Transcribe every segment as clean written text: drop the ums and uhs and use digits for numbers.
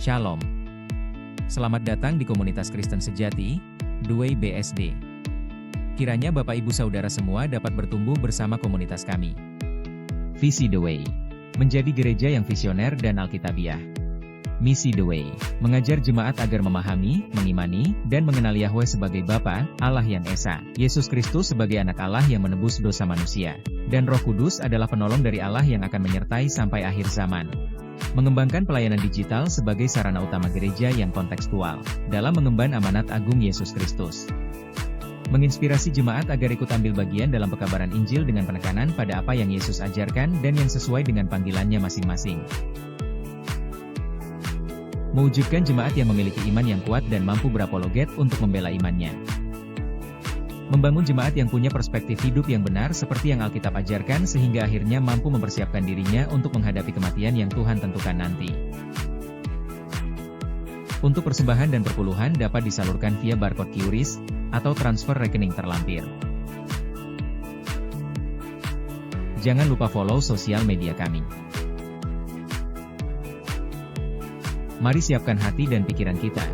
Shalom. Selamat datang di komunitas Kristen sejati, The Way BSD. Kiranya Bapak Ibu Saudara semua dapat bertumbuh bersama komunitas kami. Visi The Way, menjadi gereja yang visioner dan alkitabiah. Misi The Way, mengajar jemaat agar memahami, mengimani, dan mengenal Yahweh sebagai Bapa, Allah yang Esa, Yesus Kristus sebagai anak Allah yang menebus dosa manusia, dan Roh Kudus adalah penolong dari Allah yang akan menyertai sampai akhir zaman. Mengembangkan pelayanan digital sebagai sarana utama gereja yang kontekstual, dalam mengemban amanat agung Yesus Kristus. Menginspirasi jemaat agar ikut ambil bagian dalam pekabaran Injil dengan penekanan pada apa yang Yesus ajarkan dan yang sesuai dengan panggilannya masing-masing. Mewujudkan jemaat yang memiliki iman yang kuat dan mampu berapologet untuk membela imannya. Membangun jemaat yang punya perspektif hidup yang benar seperti yang Alkitab ajarkan sehingga akhirnya mampu mempersiapkan dirinya untuk menghadapi kematian yang Tuhan tentukan nanti. Untuk persembahan dan perpuluhan dapat disalurkan via barcode QRIS, atau transfer rekening terlampir. Jangan lupa follow sosial media kami. Mari siapkan hati dan pikiran kita.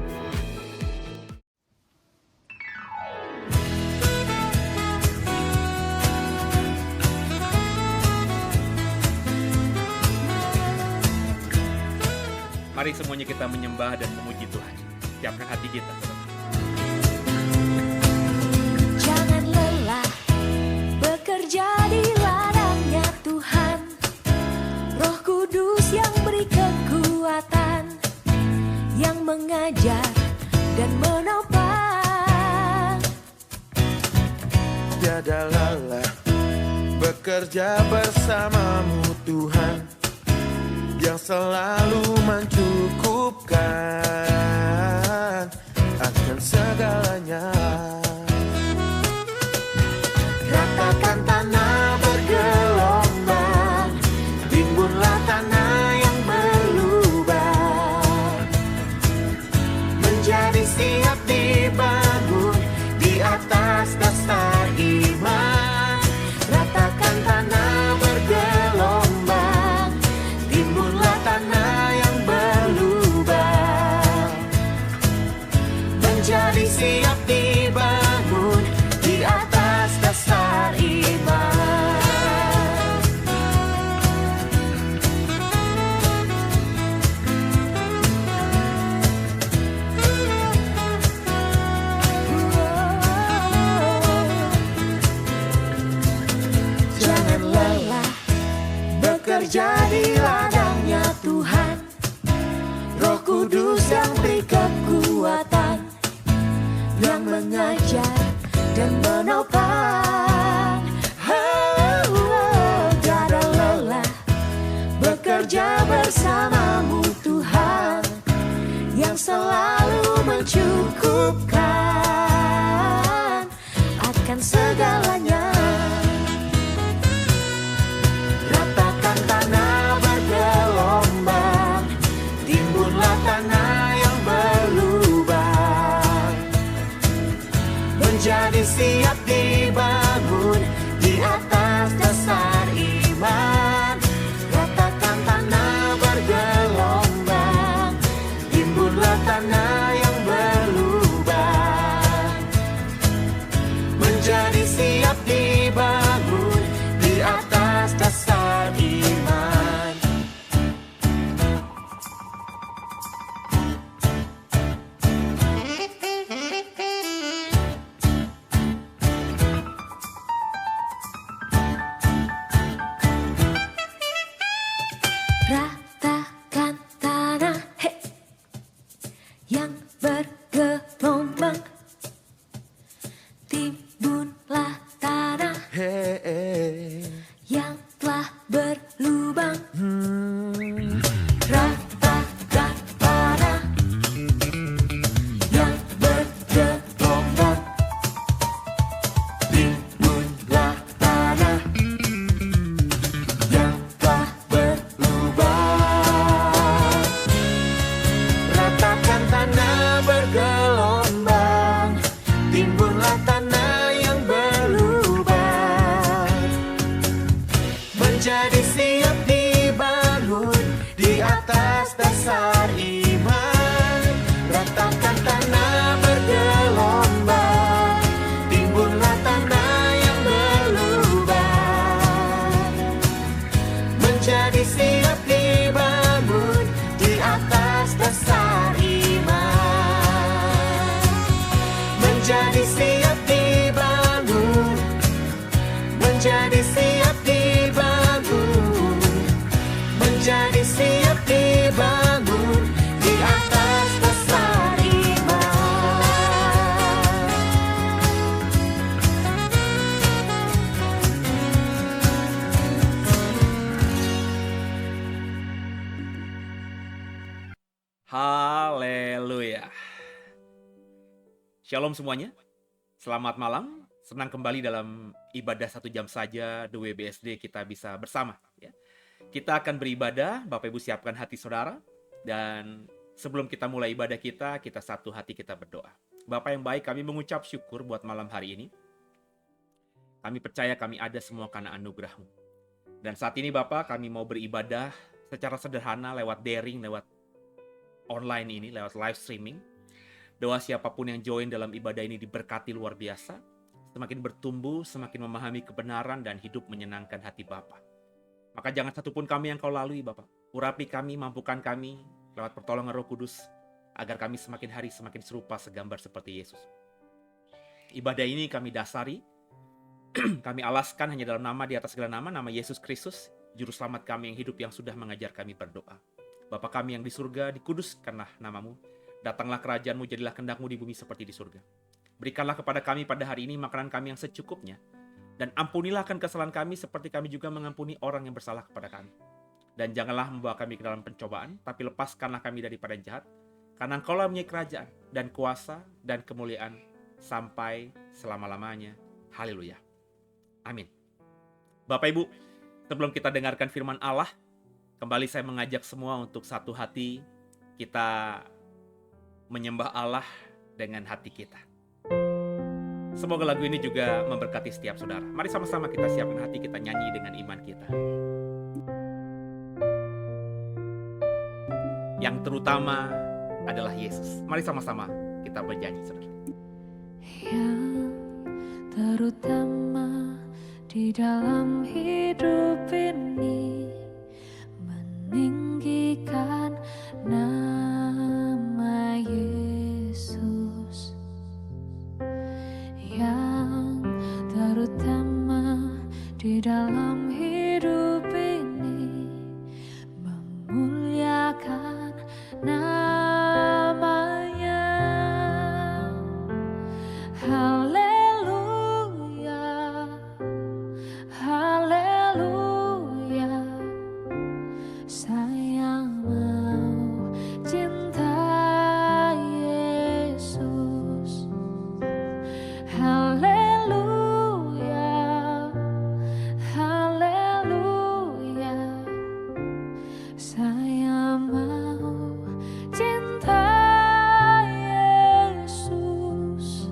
Mari semuanya kita menyembah dan memuji Tuhan. Siapkan hati kita. Jangan lelah bekerja di ladangnya Tuhan. Roh Kudus yang beri kekuatan, yang mengajar dan menopang. Tiada lelah bekerja bersamamu Tuhan, yang selalu mencukupkan akan segalanya. Ratakan tanah bergelombang, timbunlah tanah yang berlubang, menjadi siap dibangun di atas dasar iman. Ratakan tanah bergelombang, timbunlah tanah yang berlubang, menjadi siap dibangun di atas dasar iman. Jangan lelah bekerja di ladangnya Tuhan. Roh Kudus yang beri kekuatan, yang mengajar dan menopang. Tiada lelah bekerja bersamamu Tuhan, yang selalu mencukupkan akan segalanya. Ratakan tanah bergelombang, timbunlah tanah yang berlubang, menjadi siap dibangun di atas dasar iman. Ratakan tanah bergelombang, timbunlah tanah yang berlubang, menjadi siap dibangun di atas dasar iman. Ratakan tanah yang bergelombang, timbunlah tanah yang telah berlubang. Ratakan tanah yang bergelombang, timbunlah tanah yang telah berlubang. Ratakan tanah bergelombang, timbunlah tanah yang berlubang, menjadi siap dibangun menjadi siap dibangun di atas dasar iman. Menjadi siap dibangun, menjadi siap dibangun, menjadi siap dibangun di atas dasar iman. Haleluya. Shalom semuanya. Selamat malam. Senang kembali dalam ibadah 1 jam saja The Way BSD kita bisa bersama. Ya. Kita akan beribadah. Bapak Ibu siapkan hati saudara. Dan sebelum kita mulai ibadah kita satu hati kita berdoa. Bapak yang baik, kami mengucap syukur buat malam hari ini. Kami percaya kami ada semua karena anugerah-Mu. Dan saat ini Bapak, kami mau beribadah secara sederhana lewat daring, lewat online ini, lewat live streaming. Doa siapapun yang join dalam ibadah ini diberkati luar biasa, semakin bertumbuh, semakin memahami kebenaran dan hidup menyenangkan hati Bapa. Maka jangan satupun kami yang Kau lalui Bapa. Urapi kami, mampukan kami lewat pertolongan Roh Kudus, agar kami semakin hari semakin serupa segambar seperti Yesus. Ibadah ini kami dasari, kami alaskan hanya dalam nama di atas segala nama Yesus Kristus, Juru Selamat kami yang hidup yang sudah mengajar kami berdoa. Bapa kami yang di surga, dikuduskanlah nama-Mu. Datanglah kerajaan-Mu, jadilah kehendak-Mu di bumi seperti di surga. Berikanlah kepada kami pada hari ini makanan kami yang secukupnya. Dan ampunilah akan kesalahan kami seperti kami juga mengampuni orang yang bersalah kepada kami. Dan janganlah membawa kami ke dalam pencobaan, tapi lepaskanlah kami daripada yang jahat. Karena Engkau-lah mempunyai kerajaan dan kuasa dan kemuliaan sampai selama-lamanya. Haleluya. Amin. Bapak Ibu, sebelum kita dengarkan firman Allah, kembali saya mengajak semua untuk satu hati kita menyembah Allah dengan hati kita. Semoga lagu ini juga memberkati setiap saudara. Mari sama-sama kita siapkan hati kita, nyanyi dengan iman kita. Yang terutama adalah Yesus. Mari sama-sama kita bernyanyi, saudara. Yang terutama di dalam hidup ini, meninggikan nama Yesus. Yang terutama di dalam hidup ini, memuliakan namanya. Haleluya, haleluya. Saya mau cinta Yesus. Haleluya, haleluya. Saya mau cinta Yesus.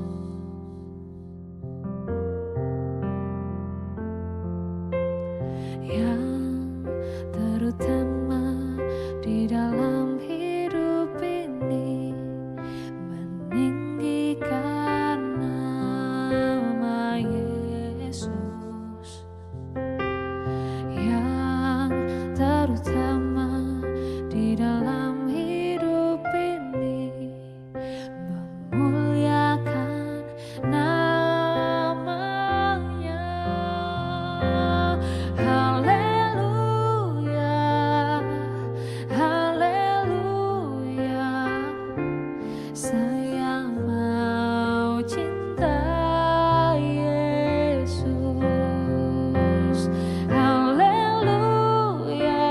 Yang terutama di dalam hidup ini, meninggikan nama Yesus. Yang terutama di dalam hidup ini, memuliakan namanya. Haleluya, haleluya. Saya mau cinta Yesus. Haleluya,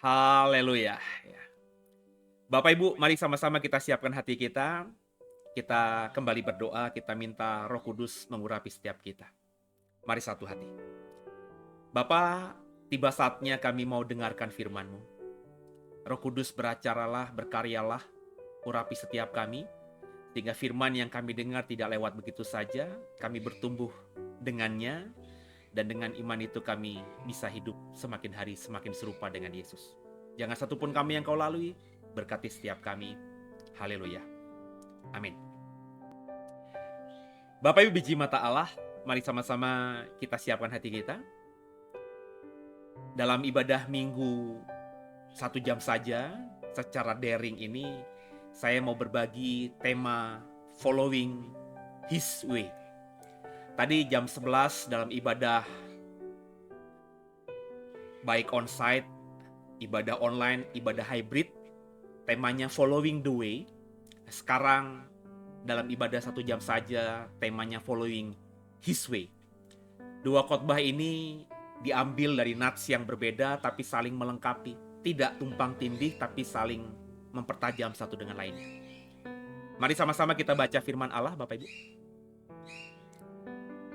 Haleluya. Ya. Bapak Ibu, mari sama-sama kita siapkan hati kita. Kita kembali berdoa, kita minta Roh Kudus mengurapi setiap kita. Mari satu hati. Bapa, tiba saatnya kami mau dengarkan firman-Mu. Roh Kudus beracaralah, berkaryalah, urapi setiap kami, sehingga firman yang kami dengar tidak lewat begitu saja, kami bertumbuh dengannya, dan dengan iman itu kami bisa hidup semakin hari semakin serupa dengan Yesus. Jangan satupun kami yang Kau lalui, berkati setiap kami. Haleluya. Amin. Bapak Ibu biji mata Allah, mari sama-sama kita siapkan hati kita. Dalam ibadah minggu 1 jam saja, secara daring ini, saya mau berbagi tema Following His Way. Tadi jam 11 dalam ibadah baik onsite, ibadah online, ibadah hybrid, temanya Following the Way. Sekarang dalam ibadah 1 jam saja, temanya Following His Way. Dua khotbah ini diambil dari nats yang berbeda tapi saling melengkapi. Tidak tumpang tindih tapi saling mempertajam satu dengan lainnya. Mari sama-sama kita baca firman Allah, Bapak Ibu.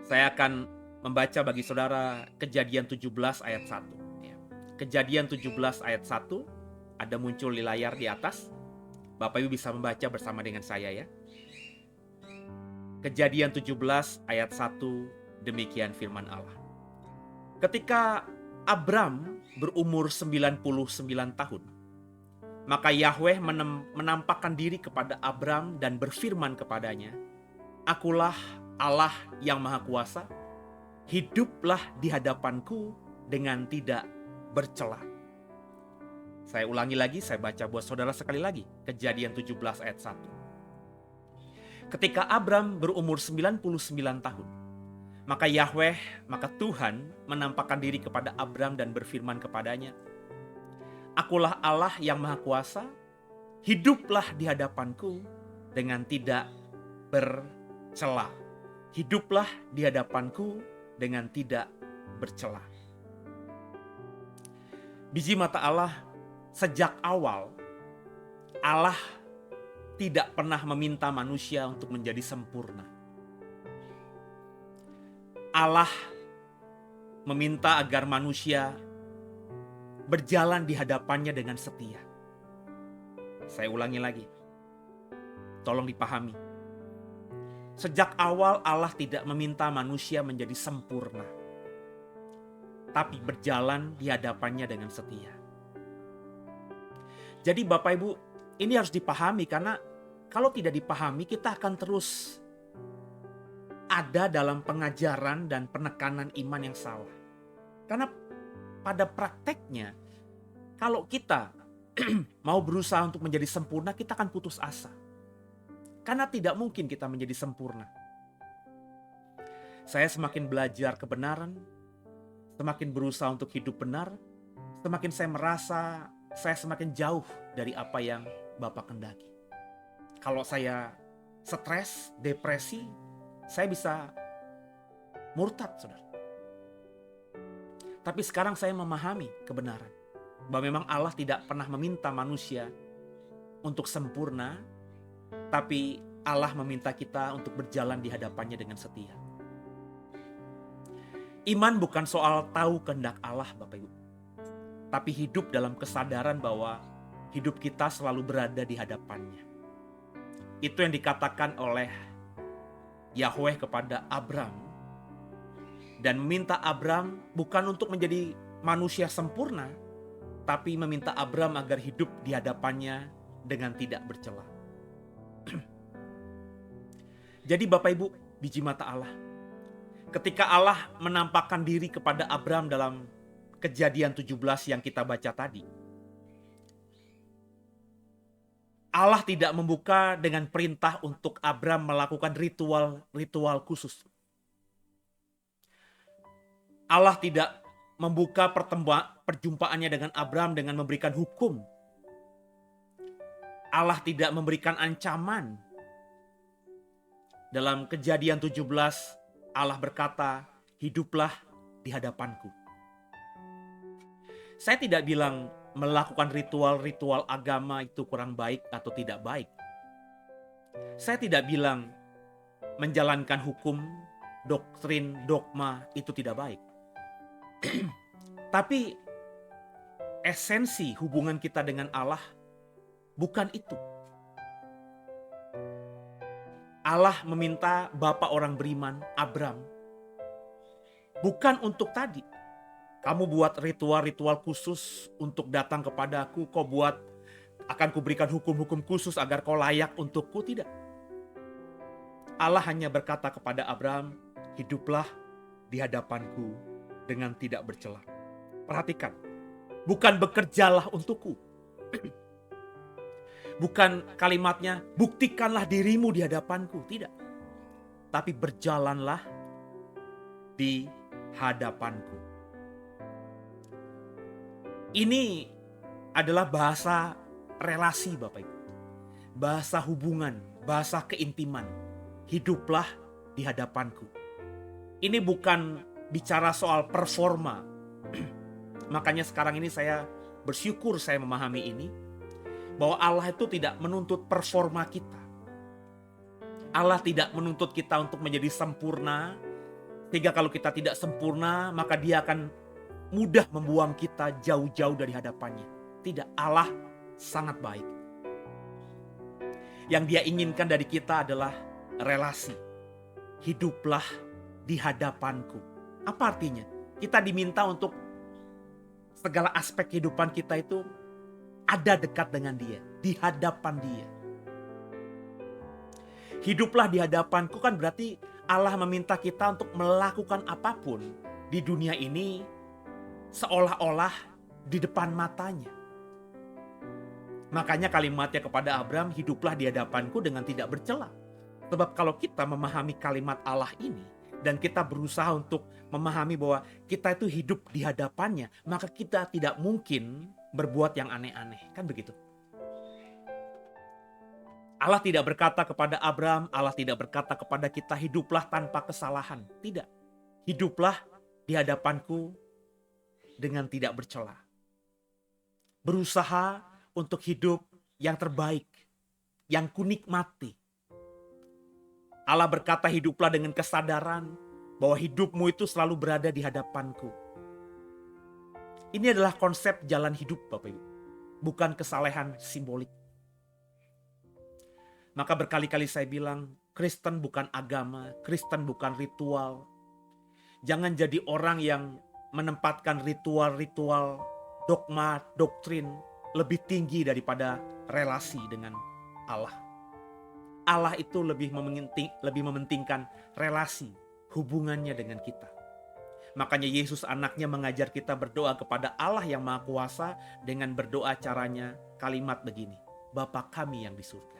Saya akan membaca bagi saudara Kejadian 17 ayat 1. Ya. Kejadian 17 ayat 1 ada muncul di layar di atas. Bapak Ibu bisa membaca bersama dengan saya ya. Kejadian 17 ayat 1, demikian firman Allah. Ketika Abram berumur 99 tahun, maka Yahweh menampakkan diri kepada Abram dan berfirman kepadanya, "Akulah Allah yang Maha Kuasa, hiduplah di hadapanku dengan tidak bercela." Saya ulangi lagi, saya baca buat saudara sekali lagi. Kejadian 17 ayat 1. Ketika Abram berumur 99 tahun, maka Tuhan menampakkan diri kepada Abram dan berfirman kepadanya, "Akulah Allah yang Maha Kuasa, hiduplah di hadapanku dengan tidak bercela." Hiduplah di hadapanku dengan tidak bercela. Biji mata Allah, sejak awal Allah tidak pernah meminta manusia untuk menjadi sempurna. Allah meminta agar manusia berjalan di hadapannya dengan setia. Saya ulangi lagi. Tolong dipahami. Sejak awal Allah tidak meminta manusia menjadi sempurna, tapi berjalan di hadapannya dengan setia. Jadi Bapak Ibu, ini harus dipahami karena kalau tidak dipahami kita akan terus ada dalam pengajaran dan penekanan iman yang salah. Karena pada prakteknya, kalau kita mau berusaha untuk menjadi sempurna, kita akan putus asa. Karena tidak mungkin kita menjadi sempurna. Saya semakin belajar kebenaran, semakin berusaha untuk hidup benar, semakin saya merasa saya semakin jauh dari apa yang Bapak kehendaki. Kalau saya stres, depresi, saya bisa murtad, saudara. Tapi sekarang saya memahami kebenaran bahwa memang Allah tidak pernah meminta manusia untuk sempurna, tapi Allah meminta kita untuk berjalan di hadapannya dengan setia. Iman bukan soal tahu kehendak Allah, Bapak Ibu, tapi hidup dalam kesadaran bahwa hidup kita selalu berada di hadapannya. Itu yang dikatakan oleh Yahweh kepada Abram, dan meminta Abram bukan untuk menjadi manusia sempurna, tapi meminta Abram agar hidup di hadapannya dengan tidak bercela. Jadi Bapak Ibu, biji mata Allah, ketika Allah menampakkan diri kepada Abram dalam Kejadian 17 yang kita baca tadi, Allah tidak membuka dengan perintah untuk Abram melakukan ritual khusus. Allah tidak membuka perjumpaannya dengan Abram dengan memberikan hukum. Allah tidak memberikan ancaman. Dalam Kejadian 17, Allah berkata, "Hiduplah di hadapanku." Saya tidak bilang melakukan ritual-ritual agama itu kurang baik atau tidak baik. Saya tidak bilang menjalankan hukum, doktrin, dogma itu tidak baik. Tapi esensi hubungan kita dengan Allah bukan itu. Allah meminta Bapa orang beriman, Abram, bukan untuk tadi. Kamu buat ritual-ritual khusus untuk datang kepadaku, kau buat akan kuberikan hukum-hukum khusus agar kau layak untukku, tidak. Allah hanya berkata kepada Abram, hiduplah di hadapanku dengan tidak bercela. Perhatikan, bukan bekerjalah untukku. Bukan kalimatnya, buktikanlah dirimu di hadapanku, tidak. Tapi berjalanlah di hadapanku. Ini adalah bahasa relasi Bapak Ibu. Bahasa hubungan, bahasa keintiman. Hiduplah di hadapanku. Ini bukan bicara soal performa. Makanya sekarang ini saya bersyukur saya memahami ini. Bahwa Allah itu tidak menuntut performa kita. Allah tidak menuntut kita untuk menjadi sempurna. Sehingga kalau kita tidak sempurna, maka Dia akan mudah membuang kita jauh-jauh dari hadapannya. Tidak, Allah sangat baik. Yang Dia inginkan dari kita adalah relasi. Hiduplah di hadapanku. Apa artinya? Kita diminta untuk segala aspek kehidupan kita itu ada dekat dengan Dia, di hadapan Dia. Hiduplah di hadapanku kan berarti Allah meminta kita untuk melakukan apapun di dunia ini seolah-olah di depan matanya. Makanya kalimatnya kepada Abram, hiduplah di hadapanku dengan tidak bercela. Sebab kalau kita memahami kalimat Allah ini, dan kita berusaha untuk memahami bahwa kita itu hidup di hadapannya, maka kita tidak mungkin berbuat yang aneh-aneh. Kan begitu? Allah tidak berkata kepada Abram, Allah tidak berkata kepada kita, hiduplah tanpa kesalahan. Tidak. Hiduplah di hadapanku dengan tidak bercela. Berusaha untuk hidup yang terbaik, yang kunikmati. Allah berkata hiduplah dengan kesadaran bahwa hidupmu itu selalu berada di hadapanku. Ini adalah konsep jalan hidup Bapak Ibu, bukan kesalehan simbolik. Maka berkali-kali saya bilang, Kristen bukan agama, Kristen bukan ritual. Jangan jadi orang yang menempatkan ritual-ritual, dogma, doktrin lebih tinggi daripada relasi dengan Allah. Allah itu lebih mementingkan relasi, hubungannya dengan kita. Makanya Yesus anaknya mengajar kita berdoa kepada Allah yang Maha Kuasa dengan berdoa caranya kalimat begini, Bapa kami yang di surga.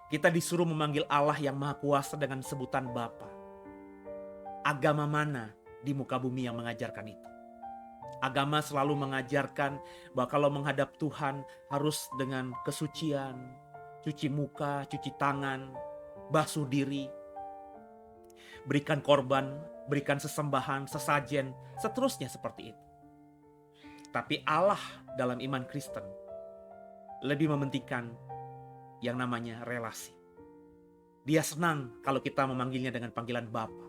Kita disuruh memanggil Allah yang Maha Kuasa dengan sebutan Bapa. Agama mana di muka bumi yang mengajarkan itu? Agama selalu mengajarkan bahwa kalau menghadap Tuhan harus dengan kesucian, cuci muka, cuci tangan, basuh diri, berikan korban, berikan sesembahan, sesajen, seterusnya seperti itu. Tapi Allah dalam iman Kristen lebih mementingkan yang namanya relasi. Dia senang kalau kita memanggilnya dengan panggilan Bapa.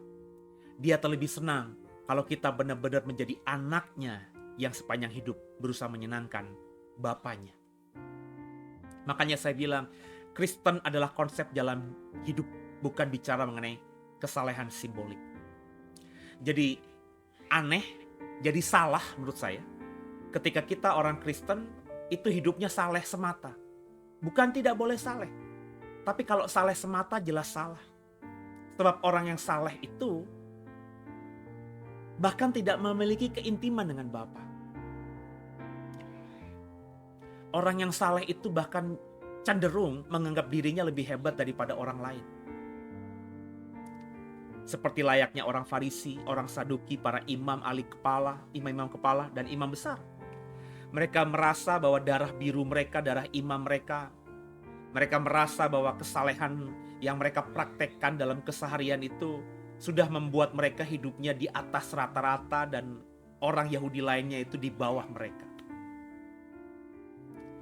Dia terlebih senang kalau kita benar-benar menjadi anaknya yang sepanjang hidup berusaha menyenangkan Bapanya. Makanya saya bilang, Kristen adalah konsep jalan hidup, bukan bicara mengenai kesalehan simbolik. Jadi aneh, jadi salah menurut saya, ketika kita orang Kristen itu hidupnya saleh semata. Bukan tidak boleh saleh, tapi kalau saleh semata jelas salah. Sebab orang yang saleh itu bahkan tidak memiliki keintiman dengan Bapa. Orang yang saleh itu bahkan cenderung menganggap dirinya lebih hebat daripada orang lain. Seperti layaknya orang Farisi, orang Saduki, para imam ahli kepala, imam-imam kepala, dan imam besar. Mereka merasa bahwa darah biru mereka, darah imam mereka. Mereka merasa bahwa kesalehan yang mereka praktekkan dalam keseharian itu sudah membuat mereka hidupnya di atas rata-rata dan orang Yahudi lainnya itu di bawah mereka.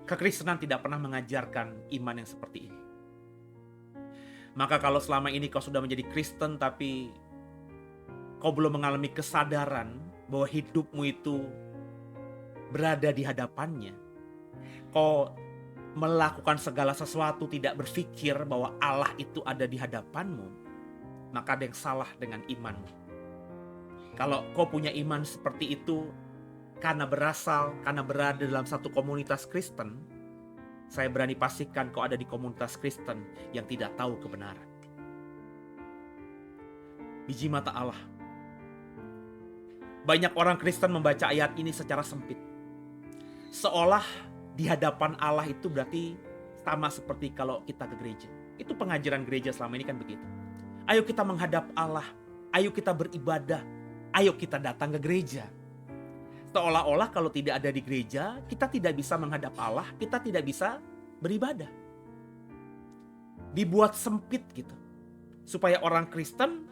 Kekristenan tidak pernah mengajarkan iman yang seperti ini. Maka kalau selama ini kau sudah menjadi Kristen tapi kau belum mengalami kesadaran bahwa hidupmu itu berada di hadapannya, kau melakukan segala sesuatu tidak berpikir bahwa Allah itu ada di hadapanmu, maka ada yang salah dengan imanmu. Kalau kau punya iman seperti itu karena berada dalam satu komunitas Kristen, saya berani pastikan kau ada di komunitas Kristen yang tidak tahu kebenaran. Biji mata Allah. Banyak orang Kristen membaca ayat ini secara sempit. Seolah di hadapan Allah itu berarti sama seperti kalau kita ke gereja. Itu pengajaran gereja selama ini kan begitu. Ayo kita menghadap Allah, ayo kita beribadah, ayo kita datang ke gereja. Seolah-olah kalau tidak ada di gereja, kita tidak bisa menghadap Allah, kita tidak bisa beribadah. Dibuat sempit gitu. Supaya orang Kristen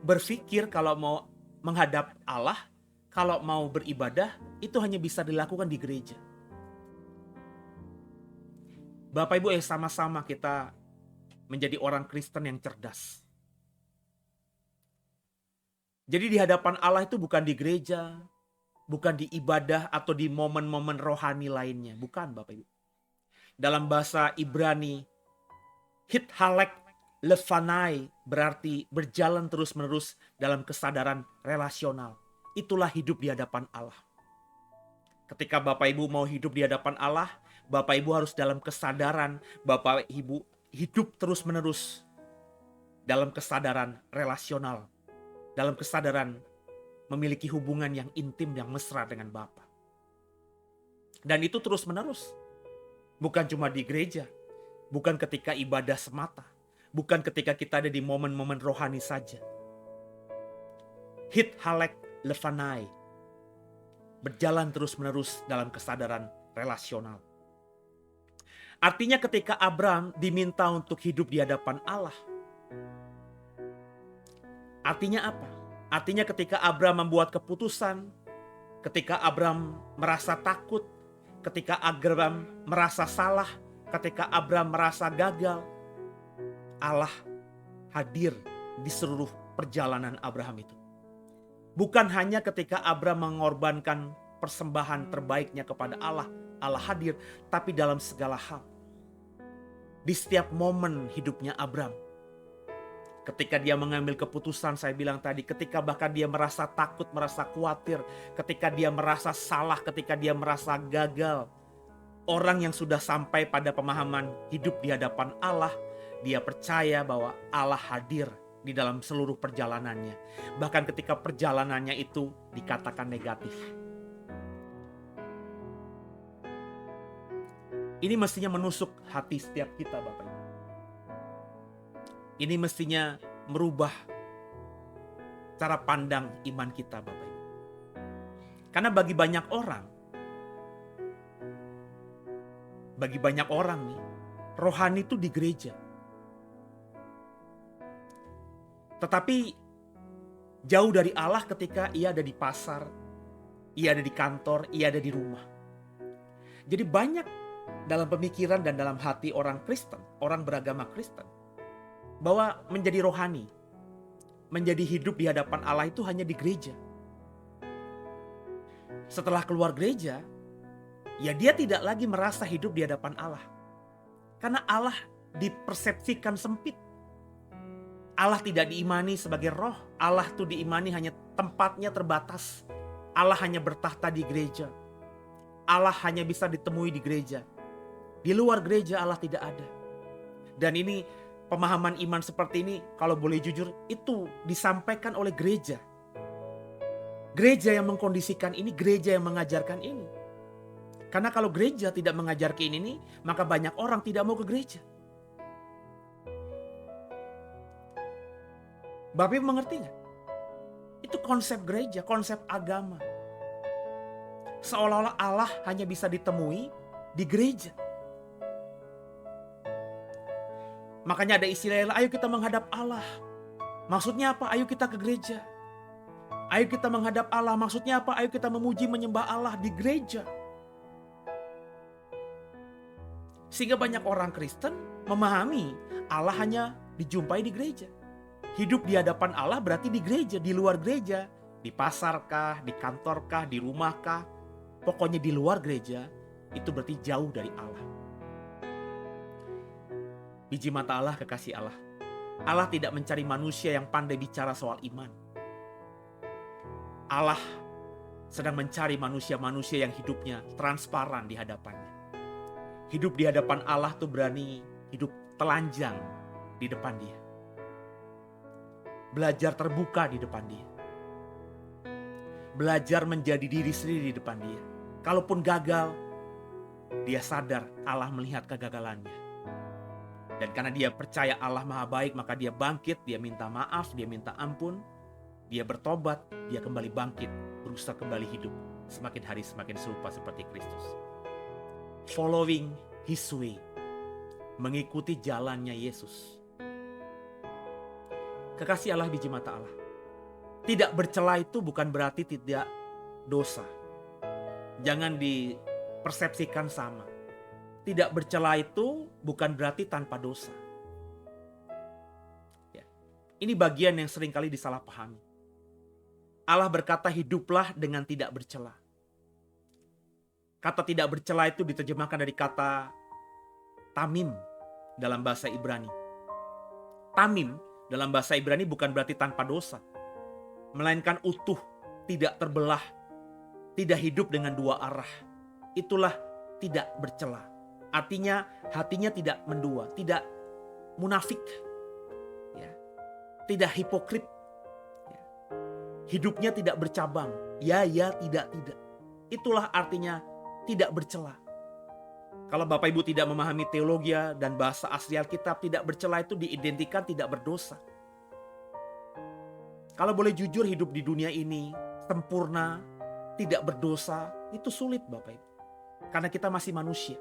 berpikir kalau mau menghadap Allah, kalau mau beribadah, itu hanya bisa dilakukan di gereja. Bapak Ibu, sama-sama kita menjadi orang Kristen yang cerdas. Jadi di hadapan Allah itu bukan di gereja, bukan di ibadah atau di momen-momen rohani lainnya. Bukan Bapak Ibu. Dalam bahasa Ibrani, hithalek lefanai berarti berjalan terus-menerus dalam kesadaran relasional. Itulah hidup di hadapan Allah. Ketika Bapak Ibu mau hidup di hadapan Allah, Bapak Ibu harus dalam kesadaran Bapak Ibu hidup terus-menerus dalam kesadaran relasional, dalam kesadaran memiliki hubungan yang intim, yang mesra dengan Bapa. Dan itu terus-menerus. Bukan cuma di gereja, bukan ketika ibadah semata, bukan ketika kita ada di momen-momen rohani saja. Hit halek lefanai, berjalan terus-menerus dalam kesadaran relasional. Artinya ketika Abraham diminta untuk hidup di hadapan Allah, artinya apa? Artinya ketika Abraham membuat keputusan, ketika Abraham merasa takut, ketika Abraham merasa salah, ketika Abraham merasa gagal, Allah hadir di seluruh perjalanan Abraham itu. Bukan hanya ketika Abraham mengorbankan persembahan terbaiknya kepada Allah, Allah hadir, tapi dalam segala hal. Di setiap momen hidupnya Abraham. Ketika dia mengambil keputusan, saya bilang tadi, ketika bahkan dia merasa takut, merasa khawatir, ketika dia merasa salah, ketika dia merasa gagal. Orang yang sudah sampai pada pemahaman hidup di hadapan Allah, dia percaya bahwa Allah hadir di dalam seluruh perjalanannya. Bahkan ketika perjalanannya itu dikatakan negatif. Ini mestinya menusuk hati setiap kita, Bapak Ibu. Ini mestinya merubah cara pandang iman kita, Bapak Ibu. Karena bagi banyak orang nih, rohani itu di gereja. Tetapi jauh dari Allah ketika ia ada di pasar, ia ada di kantor, ia ada di rumah. Jadi banyak dalam pemikiran dan dalam hati orang Kristen, orang beragama Kristen, bahwa menjadi rohani, menjadi hidup di hadapan Allah itu hanya di gereja. Setelah keluar gereja, ya dia tidak lagi merasa hidup di hadapan Allah. Karena Allah dipersepsikan sempit. Allah tidak diimani sebagai roh. Allah itu diimani hanya tempatnya terbatas. Allah hanya bertahta di gereja. Allah hanya bisa ditemui di gereja. Di luar gereja Allah tidak ada. Dan ini pemahaman iman seperti ini, kalau boleh jujur, itu disampaikan oleh gereja. Gereja yang mengkondisikan ini, gereja yang mengajarkan ini. Karena kalau gereja tidak mengajarkan ini, maka banyak orang tidak mau ke gereja. Bapak Ibu mengerti gak? Itu konsep gereja, konsep agama. Seolah-olah Allah hanya bisa ditemui di gereja. Makanya ada istilah, ayo kita menghadap Allah. Maksudnya apa? Ayo kita ke gereja. Ayo kita menghadap Allah. Maksudnya apa? Ayo kita memuji menyembah Allah di gereja. Sehingga banyak orang Kristen memahami Allah hanya dijumpai di gereja. Hidup di hadapan Allah berarti di gereja, di luar gereja. Di pasarkah, di kantorkah, di rumahkah. Pokoknya di luar gereja, itu berarti jauh dari Allah. Biji mata Allah, kekasih Allah. Allah tidak mencari manusia yang pandai bicara soal iman. Allah sedang mencari manusia-manusia yang hidupnya transparan di hadapannya. Hidup di hadapan Allah tuh berani hidup telanjang di depan Dia. Belajar terbuka di depan Dia. Belajar menjadi diri sendiri di depan Dia. Kalaupun gagal, dia sadar Allah melihat kegagalannya. Dan karena dia percaya Allah maha baik, maka dia bangkit, dia minta maaf, dia minta ampun, dia bertobat, dia kembali bangkit, berusaha kembali hidup. Semakin hari semakin serupa seperti Kristus. Following His way. Mengikuti jalannya Yesus. Kekasih Allah, biji mata Allah. Tidak bercela itu bukan berarti tidak dosa. Jangan dipersepsikan sama. Tidak bercela itu bukan berarti tanpa dosa. Ya. Ini bagian yang seringkali disalahpahami. Allah berkata hiduplah dengan tidak bercela. Kata tidak bercela itu diterjemahkan dari kata tamim dalam bahasa Ibrani. Tamim dalam bahasa Ibrani bukan berarti tanpa dosa. Melainkan utuh, tidak terbelah, tidak hidup dengan dua arah. Itulah tidak bercela. Artinya hatinya tidak mendua, tidak munafik, ya, tidak hipokrit, ya. Hidupnya tidak bercabang, ya, tidak. Itulah artinya tidak bercela. Kalau Bapak Ibu tidak memahami teologi dan bahasa asli Alkitab, tidak bercela itu diidentikan tidak berdosa. Kalau boleh jujur, hidup di dunia ini sempurna, tidak berdosa, itu sulit Bapak Ibu. Karena kita masih manusia.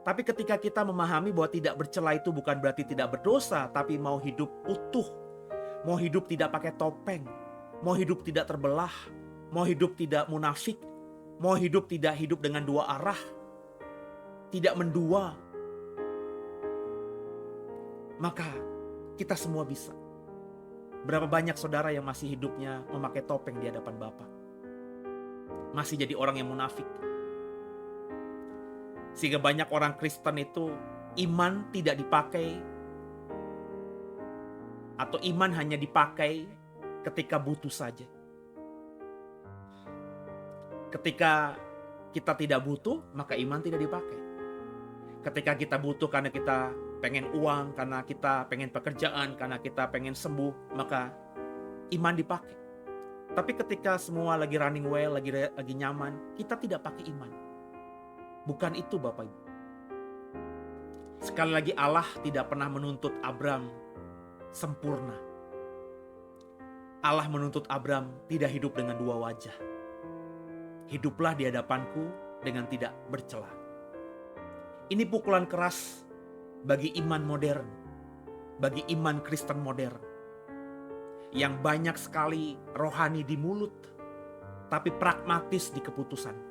Tapi ketika kita memahami bahwa tidak bercela itu bukan berarti tidak berdosa, tapi mau hidup utuh, mau hidup tidak pakai topeng, mau hidup tidak terbelah, mau hidup tidak munafik, mau hidup tidak hidup dengan dua arah, tidak mendua, maka kita semua bisa. Berapa banyak saudara yang masih hidupnya memakai topeng di hadapan Bapa? Masih jadi orang yang munafik. Sehingga banyak orang Kristen itu iman tidak dipakai, atau iman hanya dipakai ketika butuh saja. Ketika kita tidak butuh, maka iman tidak dipakai. Ketika kita butuh karena kita pengen uang, karena kita pengen pekerjaan, karena kita pengen sembuh, maka iman dipakai. Tapi ketika semua lagi running well, lagi nyaman, kita tidak pakai iman. Bukan itu Bapak Ibu. Sekali lagi Allah tidak pernah menuntut Abram sempurna. Allah menuntut Abram tidak hidup dengan dua wajah. Hiduplah di hadapanku dengan tidak bercela. Ini pukulan keras bagi iman modern, bagi iman Kristen modern. Yang banyak sekali rohani di mulut, tapi pragmatis di keputusan.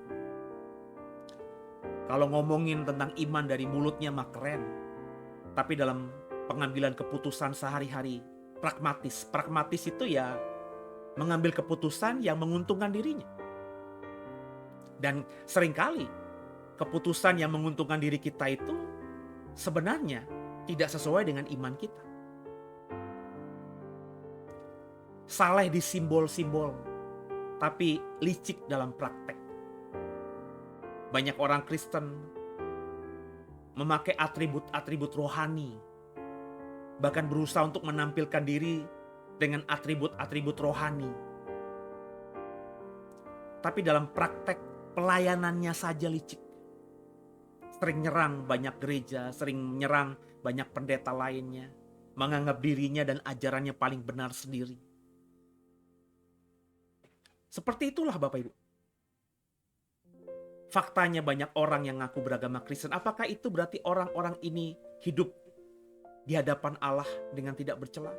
Kalau ngomongin tentang iman dari mulutnya mah keren. Tapi dalam pengambilan keputusan sehari-hari pragmatis. Pragmatis itu ya mengambil keputusan yang menguntungkan dirinya. Dan seringkali keputusan yang menguntungkan diri kita itu sebenarnya tidak sesuai dengan iman kita. Saleh di simbol-simbol, tapi licik dalam praktek. Banyak orang Kristen memakai atribut-atribut rohani, bahkan berusaha untuk menampilkan diri dengan atribut-atribut rohani. Tapi dalam praktek pelayanannya saja licik. Sering nyerang banyak gereja, sering menyerang banyak pendeta lainnya, menganggap dirinya dan ajarannya paling benar sendiri. Seperti itulah Bapak Ibu. Faktanya banyak orang yang ngaku beragama Kristen. Apakah itu berarti orang-orang ini hidup di hadapan Allah dengan tidak bercela?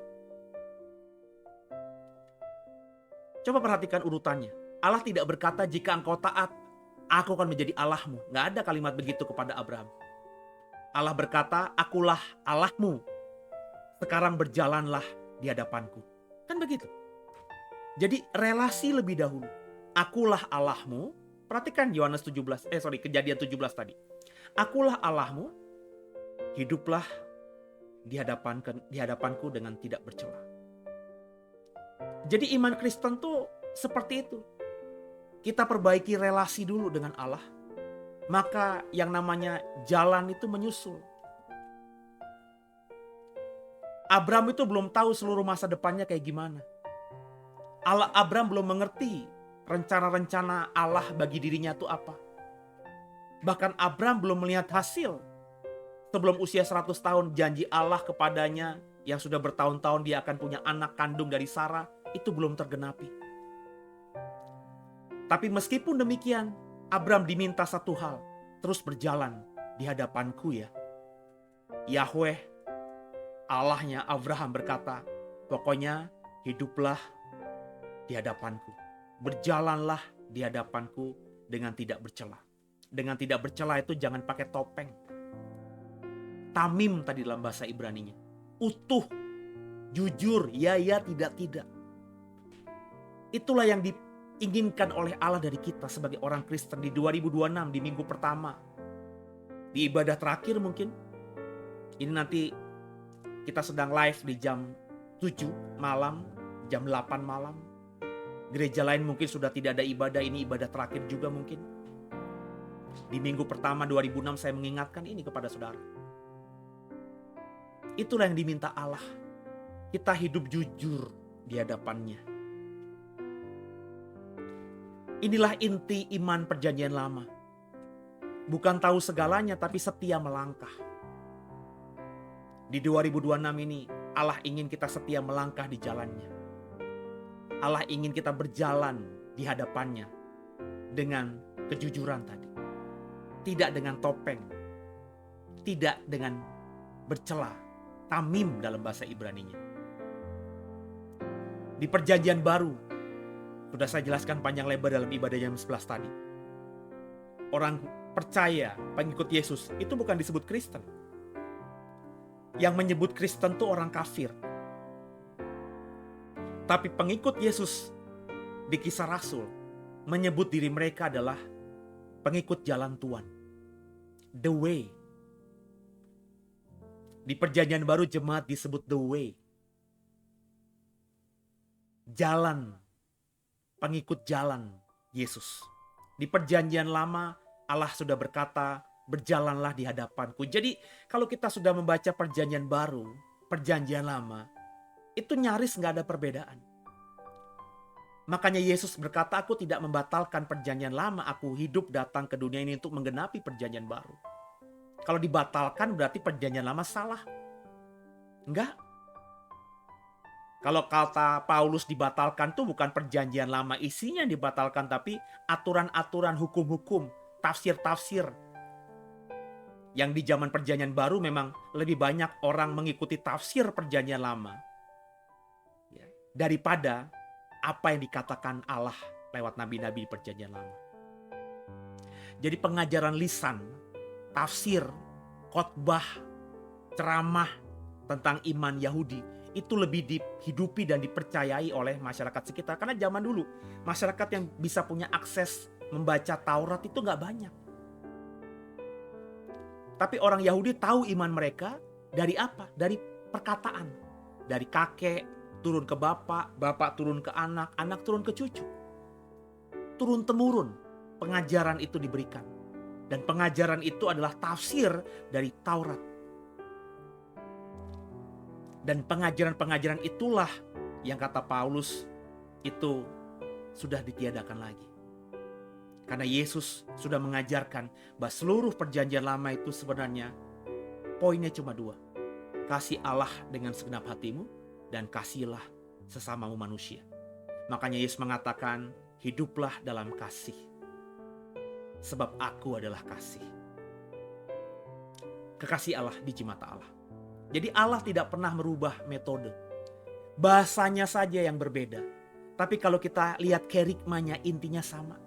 Coba perhatikan urutannya. Allah tidak berkata jika engkau taat, aku akan menjadi Allahmu. Nggak ada kalimat begitu kepada Abraham. Allah berkata, akulah Allahmu. Sekarang berjalanlah di hadapanku. Kan begitu. Jadi relasi lebih dahulu. Akulah Allahmu. Perhatikan Kejadian 17 tadi. Akulah Allahmu. Hiduplah di hadapanku dengan tidak bercela. Jadi iman Kristen tuh seperti itu. Kita perbaiki relasi dulu dengan Allah. Maka yang namanya jalan itu menyusul. Abraham itu belum tahu seluruh masa depannya kayak gimana. Abraham belum mengerti rencana-rencana Allah bagi dirinya itu apa. Bahkan Abraham belum melihat hasil. Sebelum usia 100 tahun janji Allah kepadanya yang sudah bertahun-tahun dia akan punya anak kandung dari Sarah, itu belum tergenapi. Tapi meskipun demikian, Abraham diminta satu hal, terus berjalan di hadapanku ya. Yahweh, Allahnya Abraham berkata, pokoknya hiduplah di hadapanku. Berjalanlah di hadapanku dengan tidak bercela. Dengan tidak bercela itu jangan pakai topeng. Tamim tadi dalam bahasa Ibraninya. Utuh, jujur, ya, tidak. Itulah yang diinginkan oleh Allah dari kita sebagai orang Kristen di 2026, di minggu pertama. Di ibadah terakhir mungkin. Ini nanti kita sedang live di jam 7 malam, jam 8 malam. Gereja lain mungkin sudah tidak ada ibadah, ini ibadah terakhir juga mungkin. Di minggu pertama 2006 saya mengingatkan ini kepada saudara. Itulah yang diminta Allah. Kita hidup jujur di hadapannya. Inilah inti iman perjanjian lama. Bukan tahu segalanya tapi setia melangkah. Di 2026 ini Allah ingin kita setia melangkah di jalannya. Allah ingin kita berjalan di hadapannya dengan kejujuran tadi. Tidak dengan topeng. Tidak dengan bercela. Tamim dalam bahasa Ibraninya. Di perjanjian baru, sudah saya jelaskan panjang lebar dalam ibadah jam 11 tadi. Orang percaya, pengikut Yesus, itu bukan disebut Kristen. Yang menyebut Kristen itu orang kafir. Tapi pengikut Yesus di Kisah Rasul menyebut diri mereka adalah pengikut jalan Tuhan. The way. Di perjanjian baru jemaat disebut the way. Jalan. Pengikut jalan Yesus. Di perjanjian lama Allah sudah berkata, berjalanlah di hadapanku. Jadi kalau kita sudah membaca perjanjian baru, perjanjian lama, itu nyaris gak ada perbedaan. Makanya Yesus berkata, aku tidak membatalkan perjanjian lama, aku hidup datang ke dunia ini untuk menggenapi perjanjian baru. Kalau dibatalkan berarti perjanjian lama salah. Enggak. Kalau kata Paulus dibatalkan tuh bukan perjanjian lama isinya yang dibatalkan, tapi aturan-aturan hukum-hukum, tafsir-tafsir. Yang di zaman perjanjian baru memang lebih banyak orang mengikuti tafsir perjanjian lama ya, daripada apa yang dikatakan Allah lewat nabi-nabi di perjanjian lama. Jadi pengajaran lisan, tafsir, khotbah, ceramah tentang iman Yahudi itu lebih dihidupi dan dipercayai oleh masyarakat sekitar. Karena zaman dulu masyarakat yang bisa punya akses membaca Taurat itu gak banyak. Tapi orang Yahudi tahu iman mereka dari apa? Dari perkataan. Dari kakek turun ke bapak, bapak turun ke anak, anak turun ke cucu. Turun-temurun pengajaran itu diberikan. Dan pengajaran itu adalah tafsir dari Taurat. Dan pengajaran-pengajaran itulah yang kata Paulus itu sudah ditiadakan lagi. Karena Yesus sudah mengajarkan bahwa seluruh perjanjian lama itu sebenarnya poinnya cuma dua. Kasih Allah dengan segenap hatimu dan kasihilah sesamamu manusia. Makanya Yesus mengatakan, hiduplah dalam kasih. Sebab aku adalah kasih. Kekasih Allah di mata Allah. Jadi Allah tidak pernah merubah metode. Bahasanya saja yang berbeda. Tapi kalau kita lihat kerigmanya intinya sama.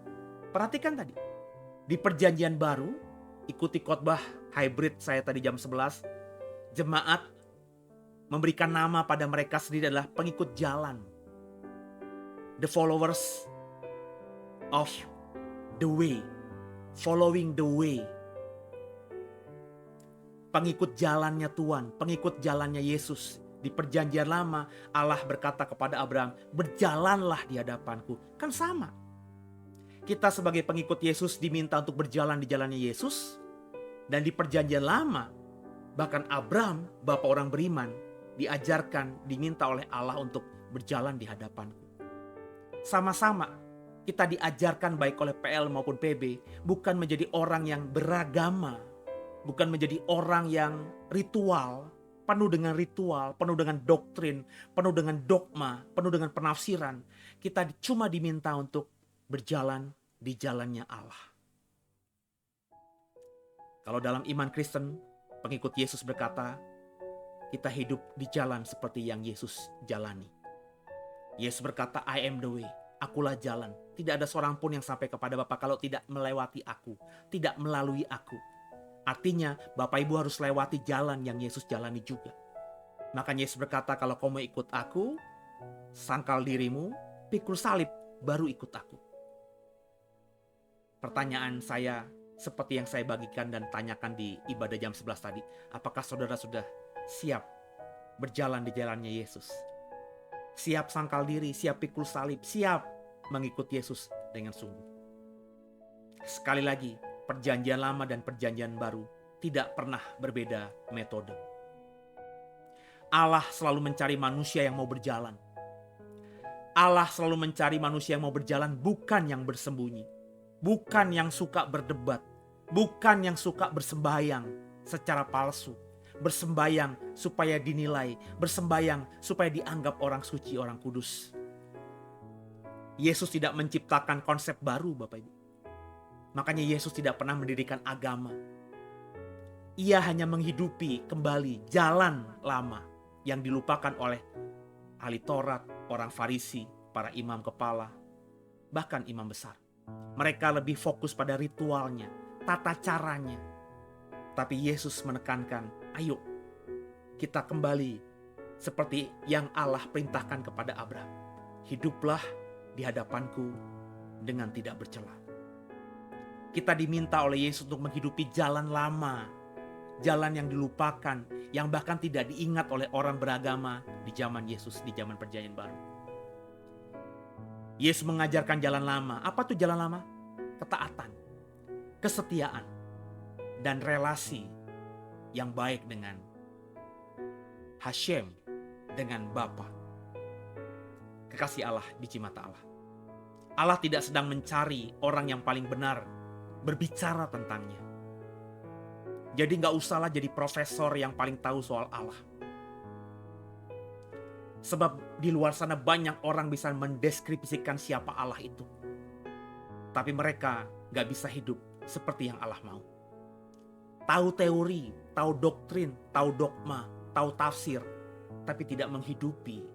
Perhatikan tadi. Di perjanjian baru ikuti khotbah hybrid saya tadi jam 11, jemaat memberikan nama pada mereka sendiri adalah pengikut jalan. The followers of the way. Following the way. Pengikut jalannya Tuhan, pengikut jalannya Yesus. Di perjanjian lama Allah berkata kepada Abraham, berjalanlah di hadapanku. Kan sama. Kita sebagai pengikut Yesus diminta untuk berjalan di jalannya Yesus. Dan di perjanjian lama, bahkan Abraham, bapak orang beriman, diajarkan, diminta oleh Allah untuk berjalan di hadapanku. Sama-sama kita diajarkan baik oleh PL maupun PB, bukan menjadi orang yang beragama, bukan menjadi orang yang ritual, penuh dengan ritual, penuh dengan doktrin, penuh dengan dogma, penuh dengan penafsiran. Kita cuma diminta untuk berjalan di jalannya Allah. Kalau dalam iman Kristen, pengikut Yesus berkata, kita hidup di jalan seperti yang Yesus jalani. Yesus berkata, I am the way, akulah jalan. Tidak ada seorang pun yang sampai kepada Bapa kalau tidak melewati aku, tidak melalui aku. Artinya, Bapak Ibu harus lewati jalan yang Yesus jalani juga. Makanya Yesus berkata, kalau kamu ikut aku, sangkal dirimu, pikul salib, baru ikut aku. Pertanyaan saya, seperti yang saya bagikan dan tanyakan di ibadah jam 11 tadi, apakah saudara sudah siap berjalan di jalannya Yesus? Siap sangkal diri, siap pikul salib, siap mengikut Yesus dengan sungguh. Sekali lagi, perjanjian lama dan perjanjian baru tidak pernah berbeda metode. Allah selalu mencari manusia yang mau berjalan. Allah selalu mencari manusia yang mau berjalan, bukan yang bersembunyi, bukan yang suka berdebat, bukan yang suka bersembahyang secara palsu, bersembahyang supaya dinilai, bersembahyang supaya dianggap orang suci, orang kudus. Yesus tidak menciptakan konsep baru, Bapak Ibu. Makanya Yesus tidak pernah mendirikan agama. Ia hanya menghidupi kembali jalan lama yang dilupakan oleh ahli Taurat, orang Farisi, para imam kepala, bahkan imam besar. Mereka lebih fokus pada ritualnya, tata caranya. Tapi Yesus menekankan, ayo kita kembali seperti yang Allah perintahkan kepada Abraham. Hiduplah di hadapanku dengan tidak bercela. Kita diminta oleh Yesus untuk menghidupi jalan lama, jalan yang dilupakan, yang bahkan tidak diingat oleh orang beragama di zaman Yesus, di zaman perjanjian baru. Yesus mengajarkan jalan lama. Apa tuh jalan lama? Ketaatan, kesetiaan, dan relasi yang baik dengan Hashem, dengan Bapa. Kekasih Allah di mata Allah. Allah tidak sedang mencari orang yang paling benar berbicara tentangnya. Jadi gak usahlah jadi profesor yang paling tahu soal Allah. Sebab di luar sana banyak orang bisa mendeskripsikan siapa Allah itu. Tapi mereka gak bisa hidup seperti yang Allah mau. Tahu teori, tahu doktrin, tahu dogma, tahu tafsir, tapi tidak menghidupi